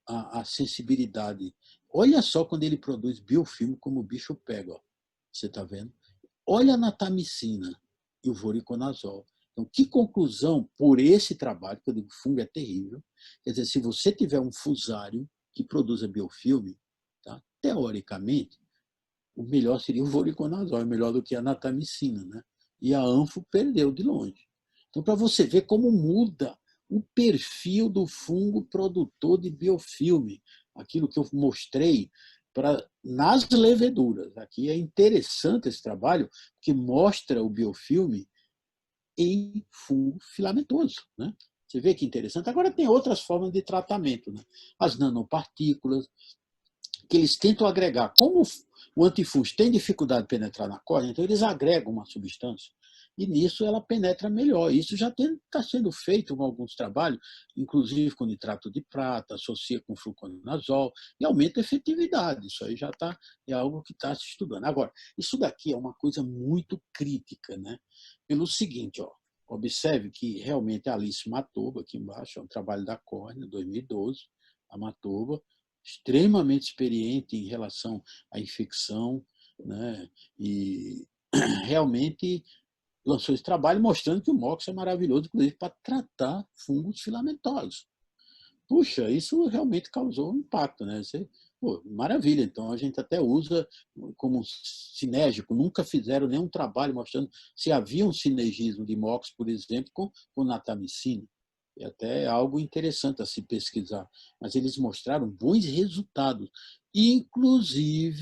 a sensibilidade. Olha só quando ele produz biofilme, como o bicho pega, ó. Você está vendo? Olha a natamicina e o voriconazol. Então, que conclusão por esse trabalho, que eu digo, fungo é terrível. Quer dizer, se você tiver um fusário que produza biofilme, tá? Teoricamente, o melhor seria o voriconazol, é melhor do que a natamicina, né? E a anfo perdeu de longe. Então, para você ver como muda o perfil do fungo produtor de biofilme, aquilo que eu mostrei nas leveduras. Aqui é interessante esse trabalho, que mostra o biofilme em fungo filamentoso, né? Você vê que interessante. Agora tem outras formas de tratamento, né? As nanopartículas, que eles tentam agregar. Como o antifúngico tem dificuldade de penetrar na córnea, então eles agregam uma substância e nisso ela penetra melhor. Isso já está sendo feito em alguns trabalhos, inclusive com nitrato de prata, associa com fluconazol e aumenta a efetividade. Isso aí já é algo que está se estudando. Agora, isso daqui é uma coisa muito crítica, né? Pelo seguinte, ó, observe que realmente a Alice Matoba, aqui embaixo, é um trabalho da córnea, 2012, a Matoba, extremamente experiente em relação à infecção, né? E realmente lançou esse trabalho mostrando que o MOX é maravilhoso, inclusive para tratar fungos filamentosos. Puxa, isso realmente causou um impacto, né? Pô, maravilha, então a gente até usa como sinérgico, nunca fizeram nenhum trabalho mostrando se havia um sinergismo de MOX, por exemplo, com natamicina. É até algo interessante a se pesquisar, mas eles mostraram bons resultados, inclusive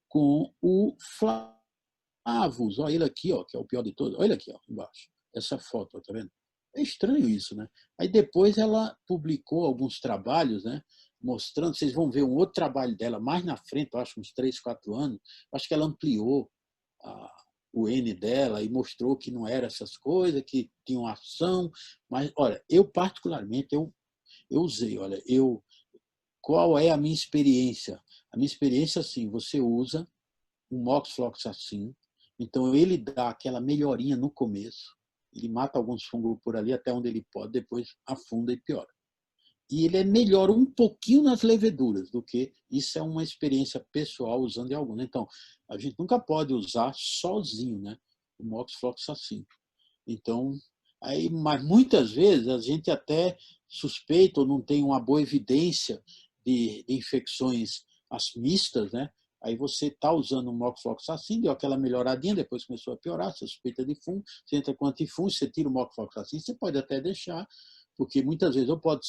com o Flavus, olha ele aqui, ó, que é o pior de todos, olha ele aqui, ó, embaixo, essa foto, ó, tá vendo? É estranho isso, né? Aí depois ela publicou alguns trabalhos, né? Mostrando, vocês vão ver um outro trabalho dela mais na frente, eu acho uns 3, 4 anos, acho que ela ampliou o N dela e mostrou que não era essas coisas, que tinham ação, mas, olha, eu particularmente, eu usei, olha, qual é a minha experiência? A minha experiência, assim, você usa um moxifloxacin, então ele dá aquela melhorinha no começo, ele mata alguns fungos por ali até onde ele pode, depois afunda e piora. E ele é melhor um pouquinho nas leveduras do que isso é uma experiência pessoal usando em alguns. Então, a gente nunca pode usar sozinho, né, o moxifloxacin. Então, mas muitas vezes a gente até suspeita ou não tem uma boa evidência de infecções as mistas, né? Aí você está usando o moxifloxacin, deu aquela melhoradinha, depois começou a piorar, você suspeita de fungo, você entra com antifúngico, você tira o moxifloxacin, você pode até deixar, porque muitas vezes ou pode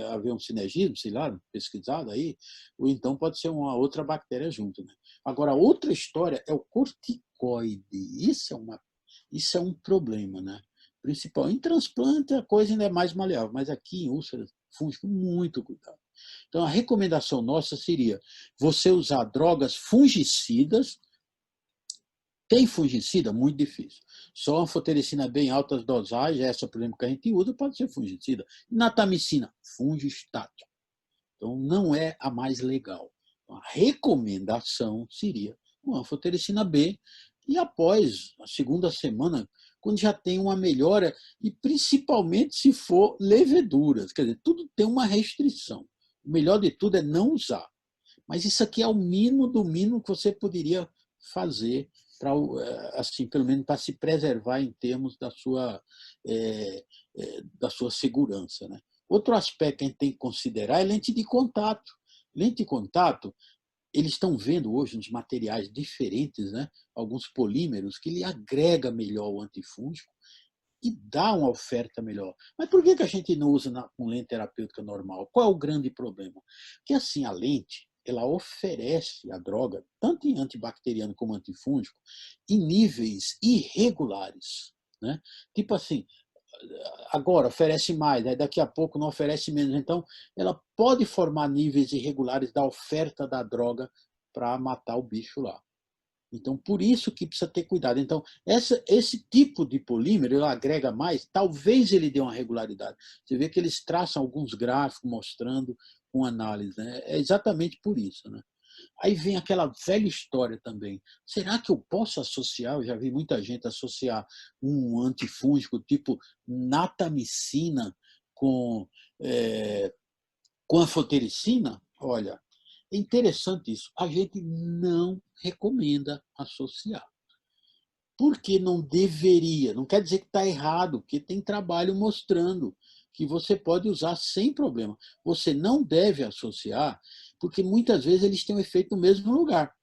haver um sinergismo, sei lá, pesquisado aí, ou então pode ser uma outra bactéria junto, né? Agora, outra história é o corticoide. Isso é um problema, né? Principal. Em transplante, a coisa ainda é mais maleável, mas aqui em úlceras fúngicas, muito cuidado. Então, a recomendação nossa seria você usar drogas fungicidas. Tem fungicida? Muito difícil. Só anfotericina bem altas dosagens, essa, por exemplo, que a gente usa, pode ser fungicida. Natamicina, fungistático. Então, não é a mais legal. A recomendação seria uma anfotericina B e após a segunda semana, quando já tem uma melhora, e principalmente se for leveduras, quer dizer, tudo tem uma restrição. O melhor de tudo é não usar. Mas isso aqui é o mínimo do mínimo que você poderia fazer para, assim, pelo menos para se preservar em termos da sua segurança, né? Outro aspecto que a gente tem que considerar é lente de contato. Lente de contato, eles estão vendo hoje nos materiais diferentes, né, alguns polímeros, que ele agrega melhor o antifúngico e dá uma oferta melhor. Mas por que a gente não usa com lente terapêutica normal? Qual é o grande problema? Porque assim, a lente, ela oferece a droga, tanto em antibacteriano como antifúngico, em níveis irregulares, né? Tipo assim, agora oferece mais, né? Daqui a pouco não oferece menos. Então, ela pode formar níveis irregulares da oferta da droga para matar o bicho lá. Então, por isso que precisa ter cuidado. Então, esse tipo de polímero, ele agrega mais, talvez ele dê uma regularidade. Você vê que eles traçam alguns gráficos mostrando com análise, né? É exatamente por isso, né? Aí vem aquela velha história também. Será que eu posso associar? Eu já vi muita gente associar um antifúngico tipo natamicina com, é, com anfotericina? Olha, é interessante isso. A gente não recomenda associar. Porque não deveria. Não quer dizer que está errado, porque tem trabalho mostrando que você pode usar sem problema. Você não deve associar, porque muitas vezes eles têm um efeito no mesmo lugar.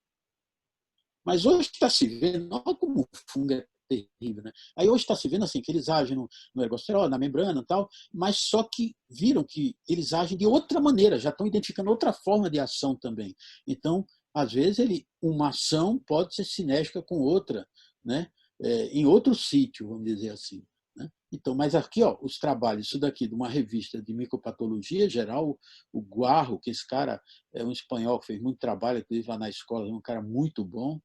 Mas hoje está se vendo, olha como o fungo é terrível, né? Aí hoje está se vendo assim, que eles agem no ergosterol, na membrana e tal, mas só que viram que eles agem de outra maneira, já estão identificando outra forma de ação também. Então, às vezes, uma ação pode ser sinérgica com outra, né? em outro sítio, vamos dizer assim. Né? Então, mas aqui, ó, os trabalhos, isso daqui de uma revista de micropatologia geral, o Guarro, que esse cara é um espanhol que fez muito trabalho, inclusive lá na escola, é um cara muito bom,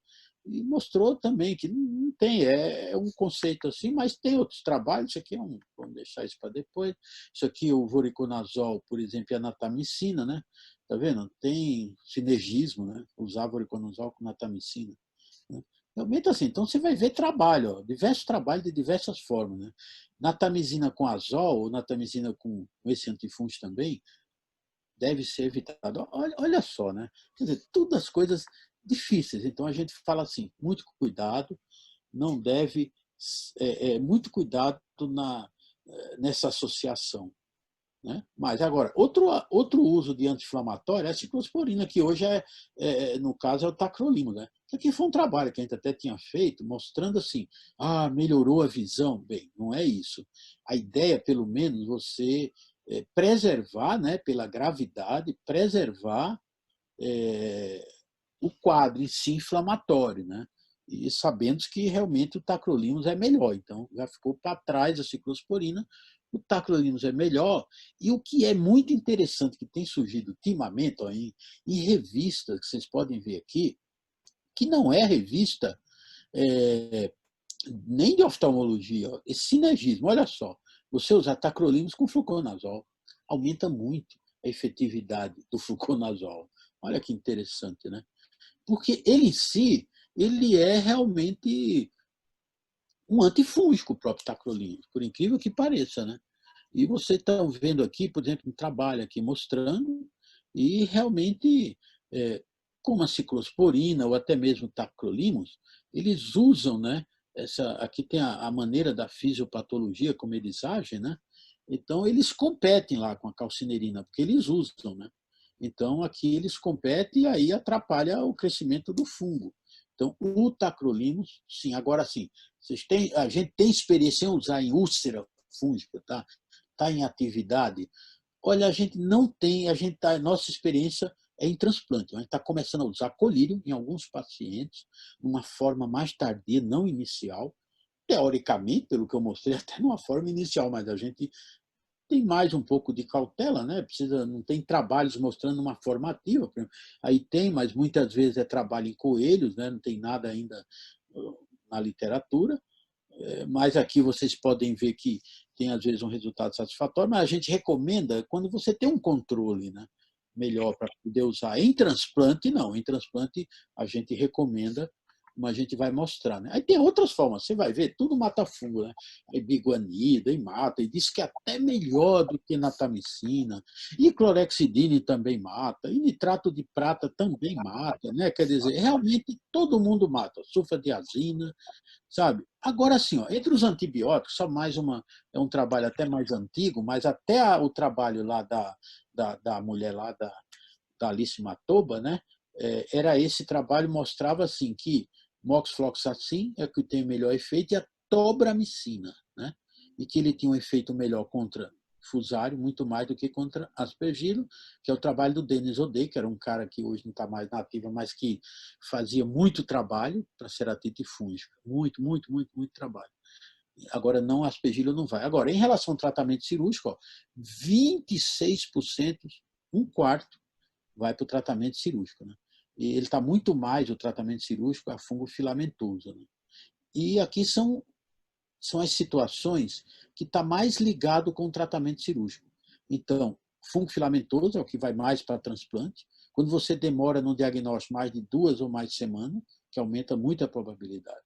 e mostrou também que não tem, é um conceito assim, mas tem outros trabalhos, isso aqui é um, vamos deixar isso para depois, isso aqui o voriconazol, por exemplo, e a natamicina, né? Tá vendo? Tem sinergismo, né? Usar voriconazol com natamicina. Né? Realmente assim, então você vai ver trabalho, ó, diversos trabalhos de diversas formas. Né? Natamicina com azol, ou natamicina com esse antifúngico também, deve ser evitado. Olha só, né? Quer dizer, todas as coisas difíceis. Então a gente fala assim, muito cuidado, não deve, muito cuidado nessa associação. Né? Mas agora, outro uso de anti-inflamatório é a ciclosporina, que hoje no caso, é o tacrolimus. Né? Isso aqui foi um trabalho que a gente até tinha feito, mostrando assim, melhorou a visão. Bem, não é isso. A ideia, pelo menos, você preservar, né, pela gravidade, preservar o quadro em si inflamatório, né? E sabendo que realmente o tacrolimus é melhor. Então, já ficou para trás a ciclosporina, o tacrolimus é melhor. E o que é muito interessante que tem surgido ultimamente, ó, em revistas, que vocês podem ver aqui, que não é revista é, nem de oftalmologia, ó, esse sinergismo, olha só, você usar tacrolimus com fluconazol aumenta muito a efetividade do fluconazol. Olha que interessante, né? Porque ele em si, ele é realmente um antifúngico, o próprio tacrolimus, por incrível que pareça, né? E vocês estão vendo aqui, por exemplo, um trabalho aqui mostrando, e realmente, como a ciclosporina ou até mesmo o tacrolimus, eles usam, né? Aqui tem a maneira da fisiopatologia, como eles agem, né? Então, eles competem lá com a calcinerina, porque eles usam, né? Então, aqui eles competem e aí atrapalha o crescimento do fungo. Então, o tacrolimus, sim. Agora, sim, a gente tem experiência em usar em úlcera fúngica, tá? Está em atividade. Olha, a gente não tem, nossa experiência é em transplante. A gente está começando a usar colírio em alguns pacientes, numa forma mais tardia, não inicial. Teoricamente, pelo que eu mostrei, até numa forma inicial, mas a gente tem mais um pouco de cautela, né? Não tem trabalhos mostrando uma forma ativa. Aí tem, mas muitas vezes é trabalho em coelhos, né? Não tem nada ainda na literatura. Mas aqui vocês podem ver que tem às vezes um resultado satisfatório, mas a gente recomenda quando você tem um controle, né, melhor para poder usar. Em transplante, não. Em transplante, a gente recomenda, mas a gente vai mostrar. Né? Aí tem outras formas, você vai ver, tudo mata fungo. Né? Aí biguanida, e mata, e diz que é até melhor do que natamicina. E clorexidine também mata, e nitrato de prata também mata. Né? Quer dizer, realmente todo mundo mata. Sulfadiazina, sabe? Agora, assim, ó, entre os antibióticos, só mais é um trabalho até mais antigo, mas até o trabalho lá da mulher lá, da Alice Matoba, né? Era esse trabalho, mostrava assim que moxifloxacin é que tem o melhor efeito e a tobramicina, né? E que ele tinha um efeito melhor contra fusário, muito mais do que contra aspergilo, que é o trabalho do Denis O'Day, que era um cara que hoje não está mais na ativa, mas que fazia muito trabalho para ceratite fúngica. Muito, muito, muito, muito trabalho. Agora, não, aspergilo não vai. Agora, em relação ao tratamento cirúrgico, ó, 26%, um quarto, vai para o tratamento cirúrgico. Né? E ele está muito mais, o tratamento cirúrgico, a fungo filamentoso. Né? E aqui são as situações que está mais ligado com o tratamento cirúrgico. Então, fungo filamentoso é o que vai mais para transplante. Quando você demora no diagnóstico mais de 2 ou mais semanas, que aumenta muito a probabilidade.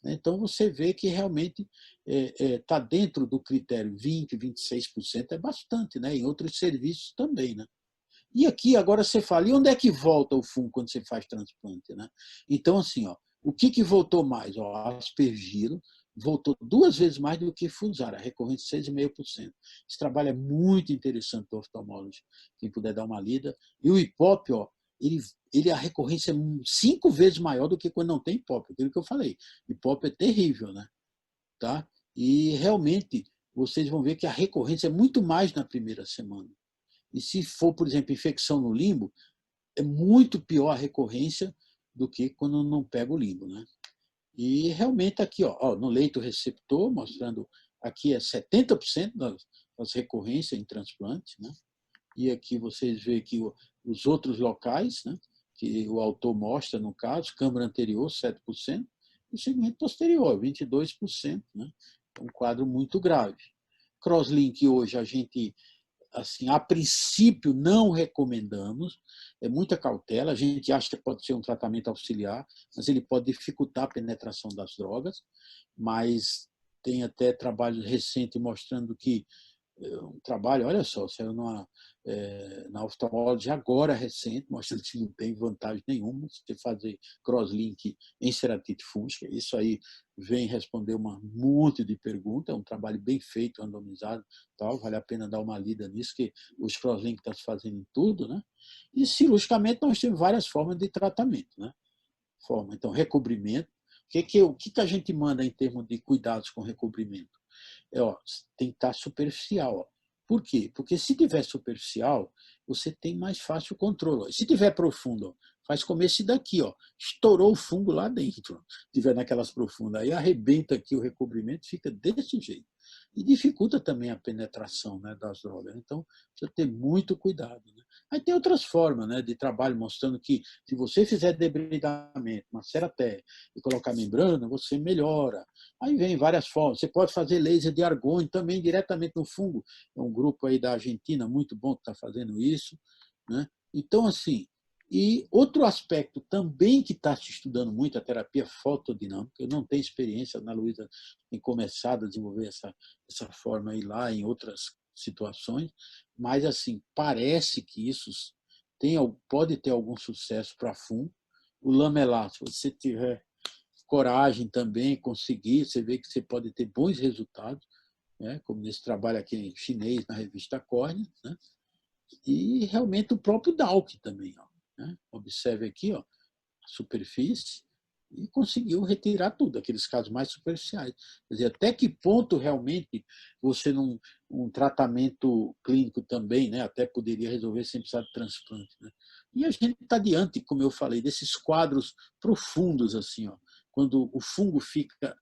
Então, você vê que realmente está dentro do critério 20%, 26%, é bastante, né? Em outros serviços também. Né? E aqui, agora você fala, e onde é que volta o fungo quando você faz transplante? Né? Então, assim, ó, o que voltou mais? Ó, aspergilo voltou 2 vezes mais do que fusara, a recorrência 6,5%. Esse trabalho é muito interessante do oftalmologista, quem puder dar uma lida. E o hipópio, ó, a recorrência é 5 vezes maior do que quando não tem hipópio, aquilo que eu falei. Hipópio é terrível, né? Tá? E realmente vocês vão ver que a recorrência é muito mais na primeira semana. E se for, por exemplo, infecção no limbo, é muito pior a recorrência do que quando não pega o limbo. Né? E realmente aqui, no leito receptor, mostrando aqui é 70% das recorrências em transplante, né? E aqui vocês veem que os outros locais, né, que o autor mostra no caso, câmara anterior, 7%, e o segmento posterior, 22%, né? É um quadro muito grave. Crosslink hoje a gente, assim, a princípio não recomendamos, é muita cautela, a gente acha que pode ser um tratamento auxiliar, mas ele pode dificultar a penetração das drogas, mas tem até trabalhos recentes mostrando que um trabalho, olha só, saiu na oftalmologia agora recente, mostrando que não tem vantagem nenhuma você fazer crosslink em ceratite fúngica. Isso aí vem responder um monte de perguntas, é um trabalho bem feito, randomizado, tal, vale a pena dar uma lida nisso, que os crosslink estão se fazendo em tudo, né? E cirurgicamente nós temos várias formas de tratamento, né? Então, recobrimento. O que a gente manda em termos de cuidados com recobrimento? Tem que estar superficial. Por quê? Porque se tiver superficial, você tem mais fácil o controle. Se tiver profundo, faz como esse daqui, estourou o fungo lá dentro. Se tiver naquelas profundas, aí arrebenta aqui o recobrimento, fica desse jeito. E dificulta também a penetração, né, das drogas. Então, precisa ter muito cuidado. Né? Aí tem outras formas, né, de trabalho mostrando que se você fizer debridamento, uma ceraté, e colocar membrana, você melhora. Aí vem várias formas. Você pode fazer laser de argônio também diretamente no fungo. É um grupo aí da Argentina muito bom que está fazendo isso. Né? Então, assim, e outro aspecto também que está se estudando muito, a terapia fotodinâmica. Eu não tenho experiência, a Ana Luísa tem começado a desenvolver essa forma aí lá em outras situações, mas, assim, parece que isso pode ter algum sucesso para fundo. O lamelar, se você tiver coragem também, conseguir, você vê que você pode ter bons resultados, né? Como nesse trabalho aqui em chinês, na revista Córnea, né? E realmente o próprio Dalk também. Né? Observe aqui a superfície e conseguiu retirar tudo, aqueles casos mais superficiais. Quer dizer, até que ponto realmente você, um tratamento clínico também, né, até poderia resolver sem precisar de transplante. Né? E a gente está diante, como eu falei, desses quadros profundos, assim, quando o fungo fica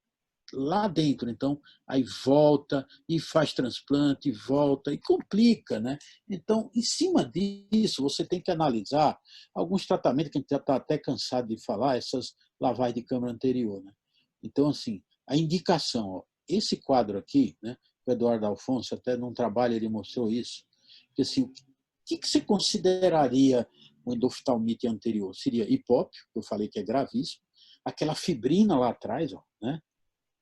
lá dentro, então aí volta e faz transplante, e volta e complica, né? Então, em cima disso, você tem que analisar alguns tratamentos que a gente já está até cansado de falar, essas lavagens de câmara anterior, né? Então, assim, a indicação, esse quadro aqui, né? O Eduardo Alfonso até num trabalho ele mostrou isso, que assim, o que você consideraria o endoftalmite anterior? Seria hipópio, que eu falei que é gravíssimo, aquela fibrina lá atrás, né?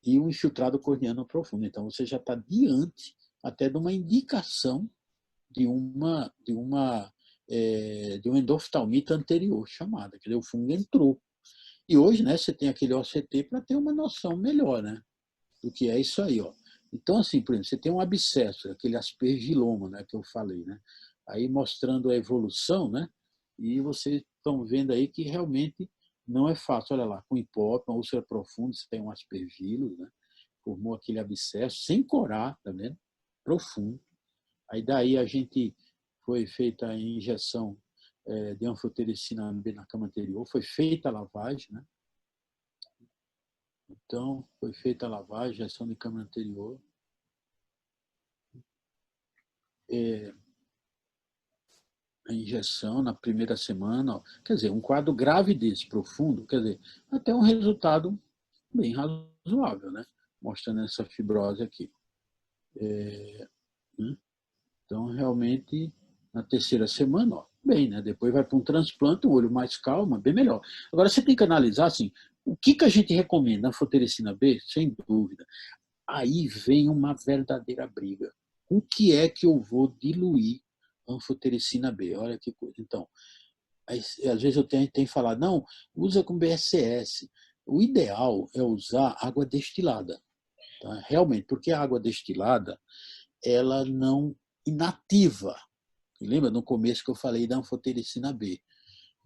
E o infiltrado corneano profundo. Então, você já está diante até de uma indicação de uma endoftalmite anterior chamada, quer dizer, o fungo entrou. E hoje, né, você tem aquele OCT para ter uma noção melhor, né, do que é isso aí. Então, assim, por exemplo, você tem um abscesso, aquele aspergiloma, né, que eu falei, né, aí mostrando a evolução, né, e vocês estão vendo aí que realmente não é fácil. Olha lá, com hipótese, uma úlcera profunda, você tem um aspergilo, né, formou aquele abscesso, sem corar, tá vendo? Profundo. Aí daí a gente foi feita a injeção de anfotericina B na cama anterior, foi feita a lavagem, né? Então, foi feita a lavagem, injeção de câmara anterior. A injeção na primeira semana, quer dizer, um quadro grave desse, profundo, quer dizer, até um resultado bem razoável, né? Mostrando essa fibrose aqui. Então, realmente, na terceira semana, bem, né? Depois vai para um transplante, um olho mais calmo, bem melhor. Agora, você tem que analisar, assim, o que a gente recomenda? Anfotericina B? Sem dúvida. Aí vem uma verdadeira briga. O que é que eu vou diluir anfotericina B? Olha que coisa. Então, às vezes eu tenho falado, não, usa com BSS. O ideal é usar água destilada. Tá? Realmente, porque a água destilada, ela não inativa. Lembra no começo que eu falei da anfotericina B?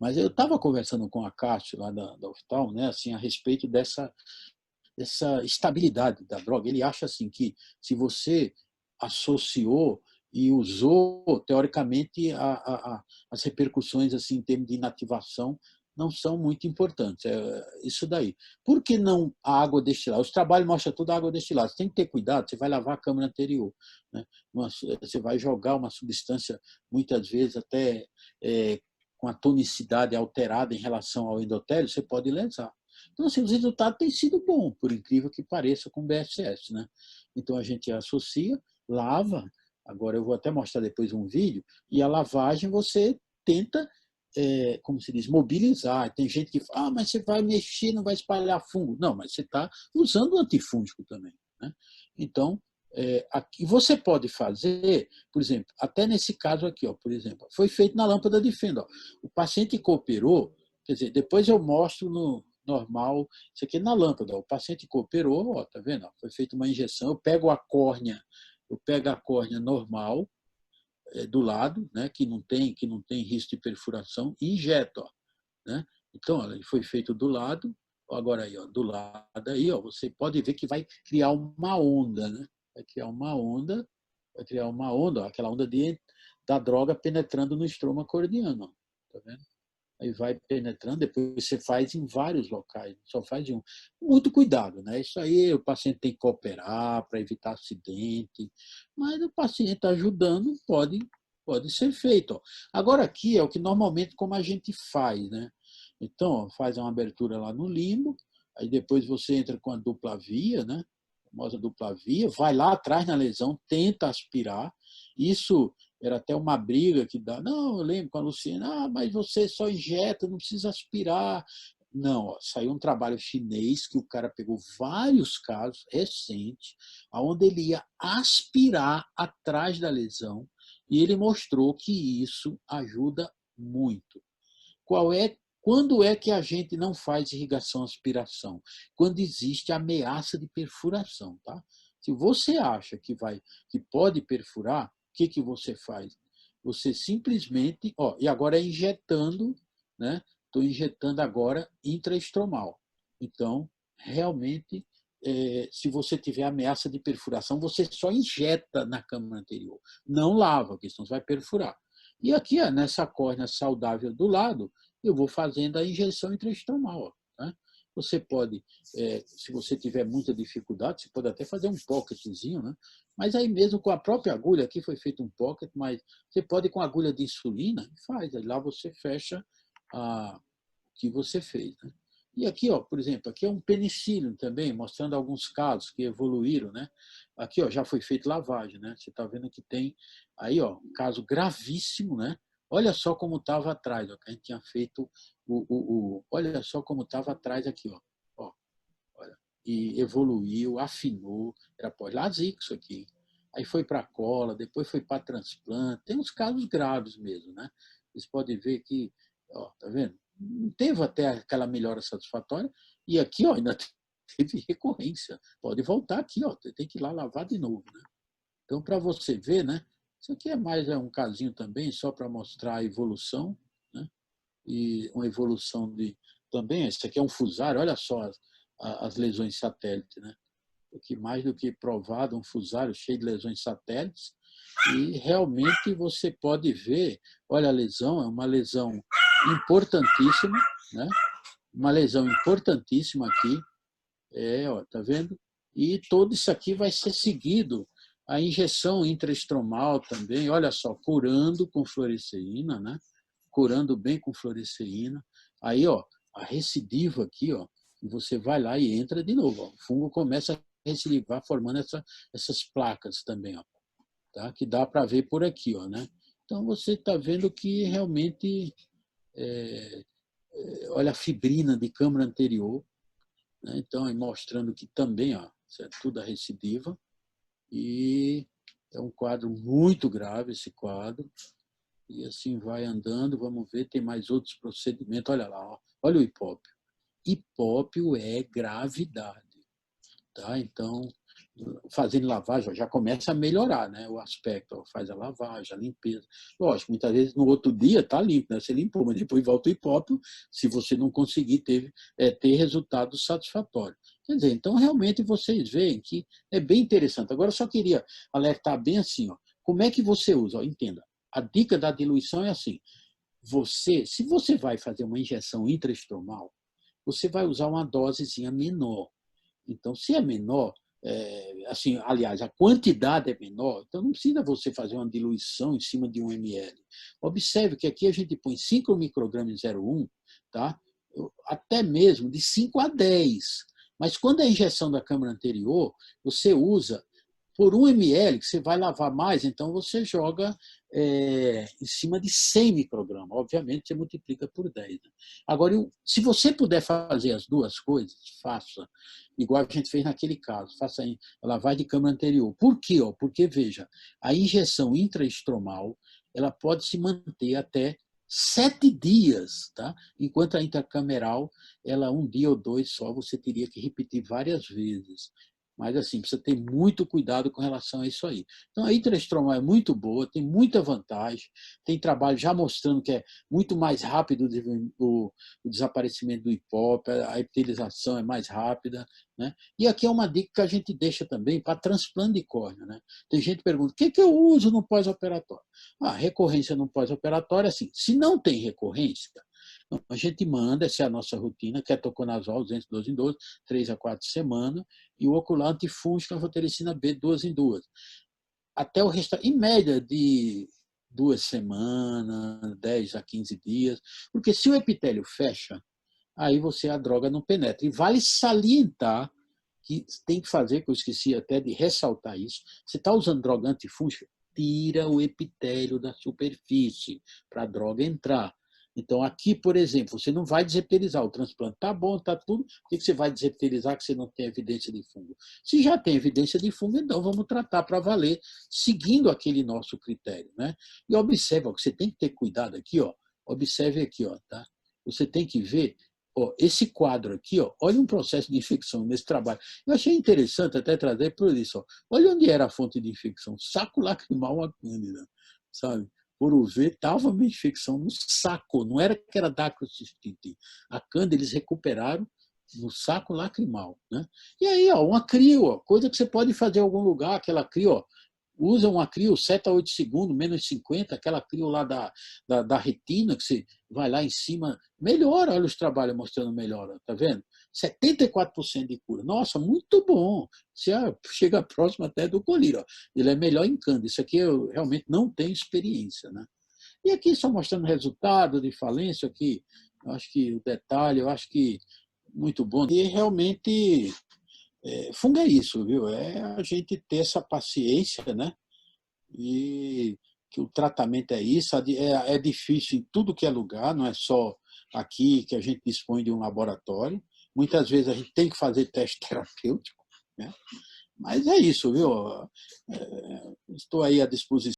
Mas eu estava conversando com a Cássio, lá da UFTAL, né, assim, a respeito dessa estabilidade da droga. Ele acha assim que se você associou e usou, teoricamente, as repercussões assim, em termos de inativação não são muito importantes. É isso daí. Por que não a água destilada? Os trabalhos mostram tudo a água destilada. Você tem que ter cuidado, você vai lavar a câmara anterior, né? Você vai jogar uma substância, muitas vezes até com a tonicidade alterada em relação ao endotélio, você pode lesar. Então, assim, os resultados têm sido bons, por incrível que pareça, com o BSS, né? Então, a gente associa, lava. Agora, eu vou até mostrar depois um vídeo, e a lavagem você tenta, como se diz, mobilizar. Tem gente que fala, mas você vai mexer, não vai espalhar fungo. Não, mas você está usando o antifúngico também, né? Então, aqui você pode fazer, por exemplo, até nesse caso aqui, ó, por exemplo, foi feito na lâmpada de fenda. Ó. O paciente cooperou, quer dizer, depois eu mostro no normal, isso aqui é na lâmpada. Ó, o paciente cooperou, ó, tá vendo? Ó, foi feita uma injeção, eu pego a córnea normal, do lado, né, que não tem risco de perfuração, e injeto, ó, né? Então, ó, ele foi feito do lado, agora aí, ó, do lado aí, ó, você pode ver que vai criar uma onda, né? Vai criar uma onda, ó, aquela onda da droga penetrando no estroma corneano, ó, tá vendo? Aí vai penetrando, depois você faz em vários locais, só faz em um. Muito cuidado, né? Isso aí o paciente tem que cooperar para evitar acidente, mas o paciente ajudando pode ser feito. Ó. Agora aqui é o que normalmente como a gente faz, né? Então, ó, faz uma abertura lá no limbo, aí depois você entra com a dupla via, né? A famosa dupla via, vai lá atrás na lesão, tenta aspirar. Isso era até uma briga que dá. Não, eu lembro com a Luciana, mas você só injeta, não precisa aspirar. Não, ó, saiu um trabalho chinês que o cara pegou vários casos recentes, onde ele ia aspirar atrás da lesão e ele mostrou que isso ajuda muito. Quando é que a gente não faz irrigação-aspiração? Quando existe ameaça de perfuração. Tá? Se você acha que pode perfurar, o que você faz? Você simplesmente, ó, e agora é injetando, né? Estou injetando agora intraestromal. Então, realmente, se você tiver ameaça de perfuração, você só injeta na câmara anterior. Não lava, porque senão você vai perfurar. E aqui, ó, nessa córnea saudável do lado, eu vou fazendo a injeção intraestromal. Tá? Você pode, se você tiver muita dificuldade, você pode até fazer um pocketzinho, né? Mas aí mesmo com a própria agulha, aqui foi feito um pocket, mas você pode com a agulha de insulina, faz, aí lá você fecha o que você fez. Né? E aqui, ó, por exemplo, aqui é um penicillium também, mostrando alguns casos que evoluíram, né? Aqui, ó, já foi feita lavagem, né? Você está vendo que tem aí, ó, um caso gravíssimo, né? Olha só como estava atrás, ó, que a gente tinha feito olha só como estava atrás aqui, ó. Ó, olha, e evoluiu, afinou, era pós-LASIK isso aqui. Aí foi para cola, depois foi para transplante. Tem uns casos graves mesmo, né? Vocês podem ver que, ó, tá vendo? Não teve até aquela melhora satisfatória. E aqui, ó, ainda teve recorrência. Pode voltar aqui, ó, tem que ir lá lavar de novo, né? Então, para você ver, né? Isso aqui é um casinho também, só para mostrar a evolução, né? E uma evolução também, esse aqui é um fusário, olha só as lesões satélites, né? O que mais do que provado, um fusário cheio de lesões satélites, e realmente você pode ver, olha a lesão, é uma lesão importantíssima, né? Uma lesão importantíssima aqui, ó, tá vendo? E todo isso aqui vai ser seguido a injeção intraestromal também, olha só, curando com fluoresceína, né? Curando bem com fluoresceína. Aí, ó, a recidiva aqui, ó, e você vai lá e entra de novo. Ó. O fungo começa a recidivar formando essas placas também, ó, tá? Que dá para ver por aqui, ó, né? Então você está vendo que realmente, olha a fibrina de câmara anterior, né? Então mostrando que também, ó, isso é tudo a recidiva e é um quadro muito grave esse quadro. E assim vai andando, vamos ver, tem mais outros procedimentos. Olha lá, ó, olha o hipópio. Hipópio é gravidade. Tá? Então, fazendo lavagem, ó, já começa a melhorar, né, o aspecto. Ó, faz a lavagem, a limpeza. Lógico, muitas vezes no outro dia está limpo, né, você limpou, mas depois volta o hipópio se você não conseguir ter resultado satisfatório. Quer dizer, então realmente vocês veem que é bem interessante. Agora eu só queria alertar bem assim, ó, como é que você usa? Ó, entenda, a dica da diluição é assim, se você vai fazer uma injeção intraestromal, você vai usar uma dosezinha menor. Então, se é menor, assim, aliás, a quantidade é menor, então não precisa você fazer uma diluição em cima de 1 ml. Observe que aqui a gente põe 5 microgramas de 0,1, tá? Até mesmo de 5 a 10. Mas quando é a injeção da câmara anterior, você usa por 1 ml, que você vai lavar mais, então você joga em cima de 100 microgramas. Obviamente, você multiplica por 10. Né? Agora, se você puder fazer as duas coisas, faça, igual a gente fez naquele caso, faça a lavagem de câmara anterior. Por quê? Porque, veja, a injeção intraestromal ela pode se manter até 7 dias, tá? Enquanto a intracameral, ela 1 dia ou 2 só, você teria que repetir várias vezes. Mas, assim, precisa ter muito cuidado com relação a isso aí. Então, a intraestromal é muito boa, tem muita vantagem, tem trabalho já mostrando que é muito mais rápido o desaparecimento do hipópe, a epitelização é mais rápida. Né? E aqui é uma dica que a gente deixa também para transplante de córnea. Né? Tem gente que pergunta, o que eu uso no pós-operatório? Recorrência no pós-operatório, assim, se não tem recorrência, a gente manda, essa é a nossa rotina, ketoconazol 212 em 12, 3 a 4 semanas, e o ocular antifúngico, anfotericina B, 2 em 2. Até o resto, em média de 2 semanas, 10 a 15 dias, porque se o epitélio fecha, aí a droga não penetra. E vale salientar que tem que fazer, que eu esqueci até de ressaltar isso, você está usando droga antifúngica, tira o epitélio da superfície para a droga entrar. Então, aqui, por exemplo, você não vai desepitelizar. O transplante está bom, está tudo. Por que você vai desepitelizar que você não tem evidência de fungo? Se já tem evidência de fungo, então vamos tratar para valer, seguindo aquele nosso critério. Né? E observe, ó, que você tem que ter cuidado aqui. Ó, observe aqui, ó, tá? Você tem que ver esse quadro aqui, ó, olha um processo de infecção nesse trabalho. Eu achei interessante até trazer por isso. Ó, olha onde era a fonte de infecção. Saco lacrimal a cândida, sabe? Por UV, estava uma infecção no saco, não era que era dacrocistite. A cândida eles recuperaram no saco lacrimal. Né? E aí, ó, uma crio, ó, coisa que você pode fazer em algum lugar, aquela crio, ó, usa uma crio 7 a 8 segundos, menos 50, aquela crio lá da retina, que você vai lá em cima, melhora, olha os trabalhos mostrando melhora, tá vendo? 74% de cura. Nossa, muito bom. Você chega próximo até do colírio. Ó. Ele é melhor em Cândido. Isso aqui eu realmente não tenho experiência. Né? E aqui só mostrando resultado de falência, aqui, eu acho que o detalhe, eu acho que muito bom. E realmente fungo é isso, viu? É a gente ter essa paciência, né? E que o tratamento é isso, é difícil em tudo que é lugar, não é só aqui que a gente dispõe de um laboratório. Muitas vezes a gente tem que fazer teste terapêutico, né? Mas é isso, viu? Estou aí à disposição.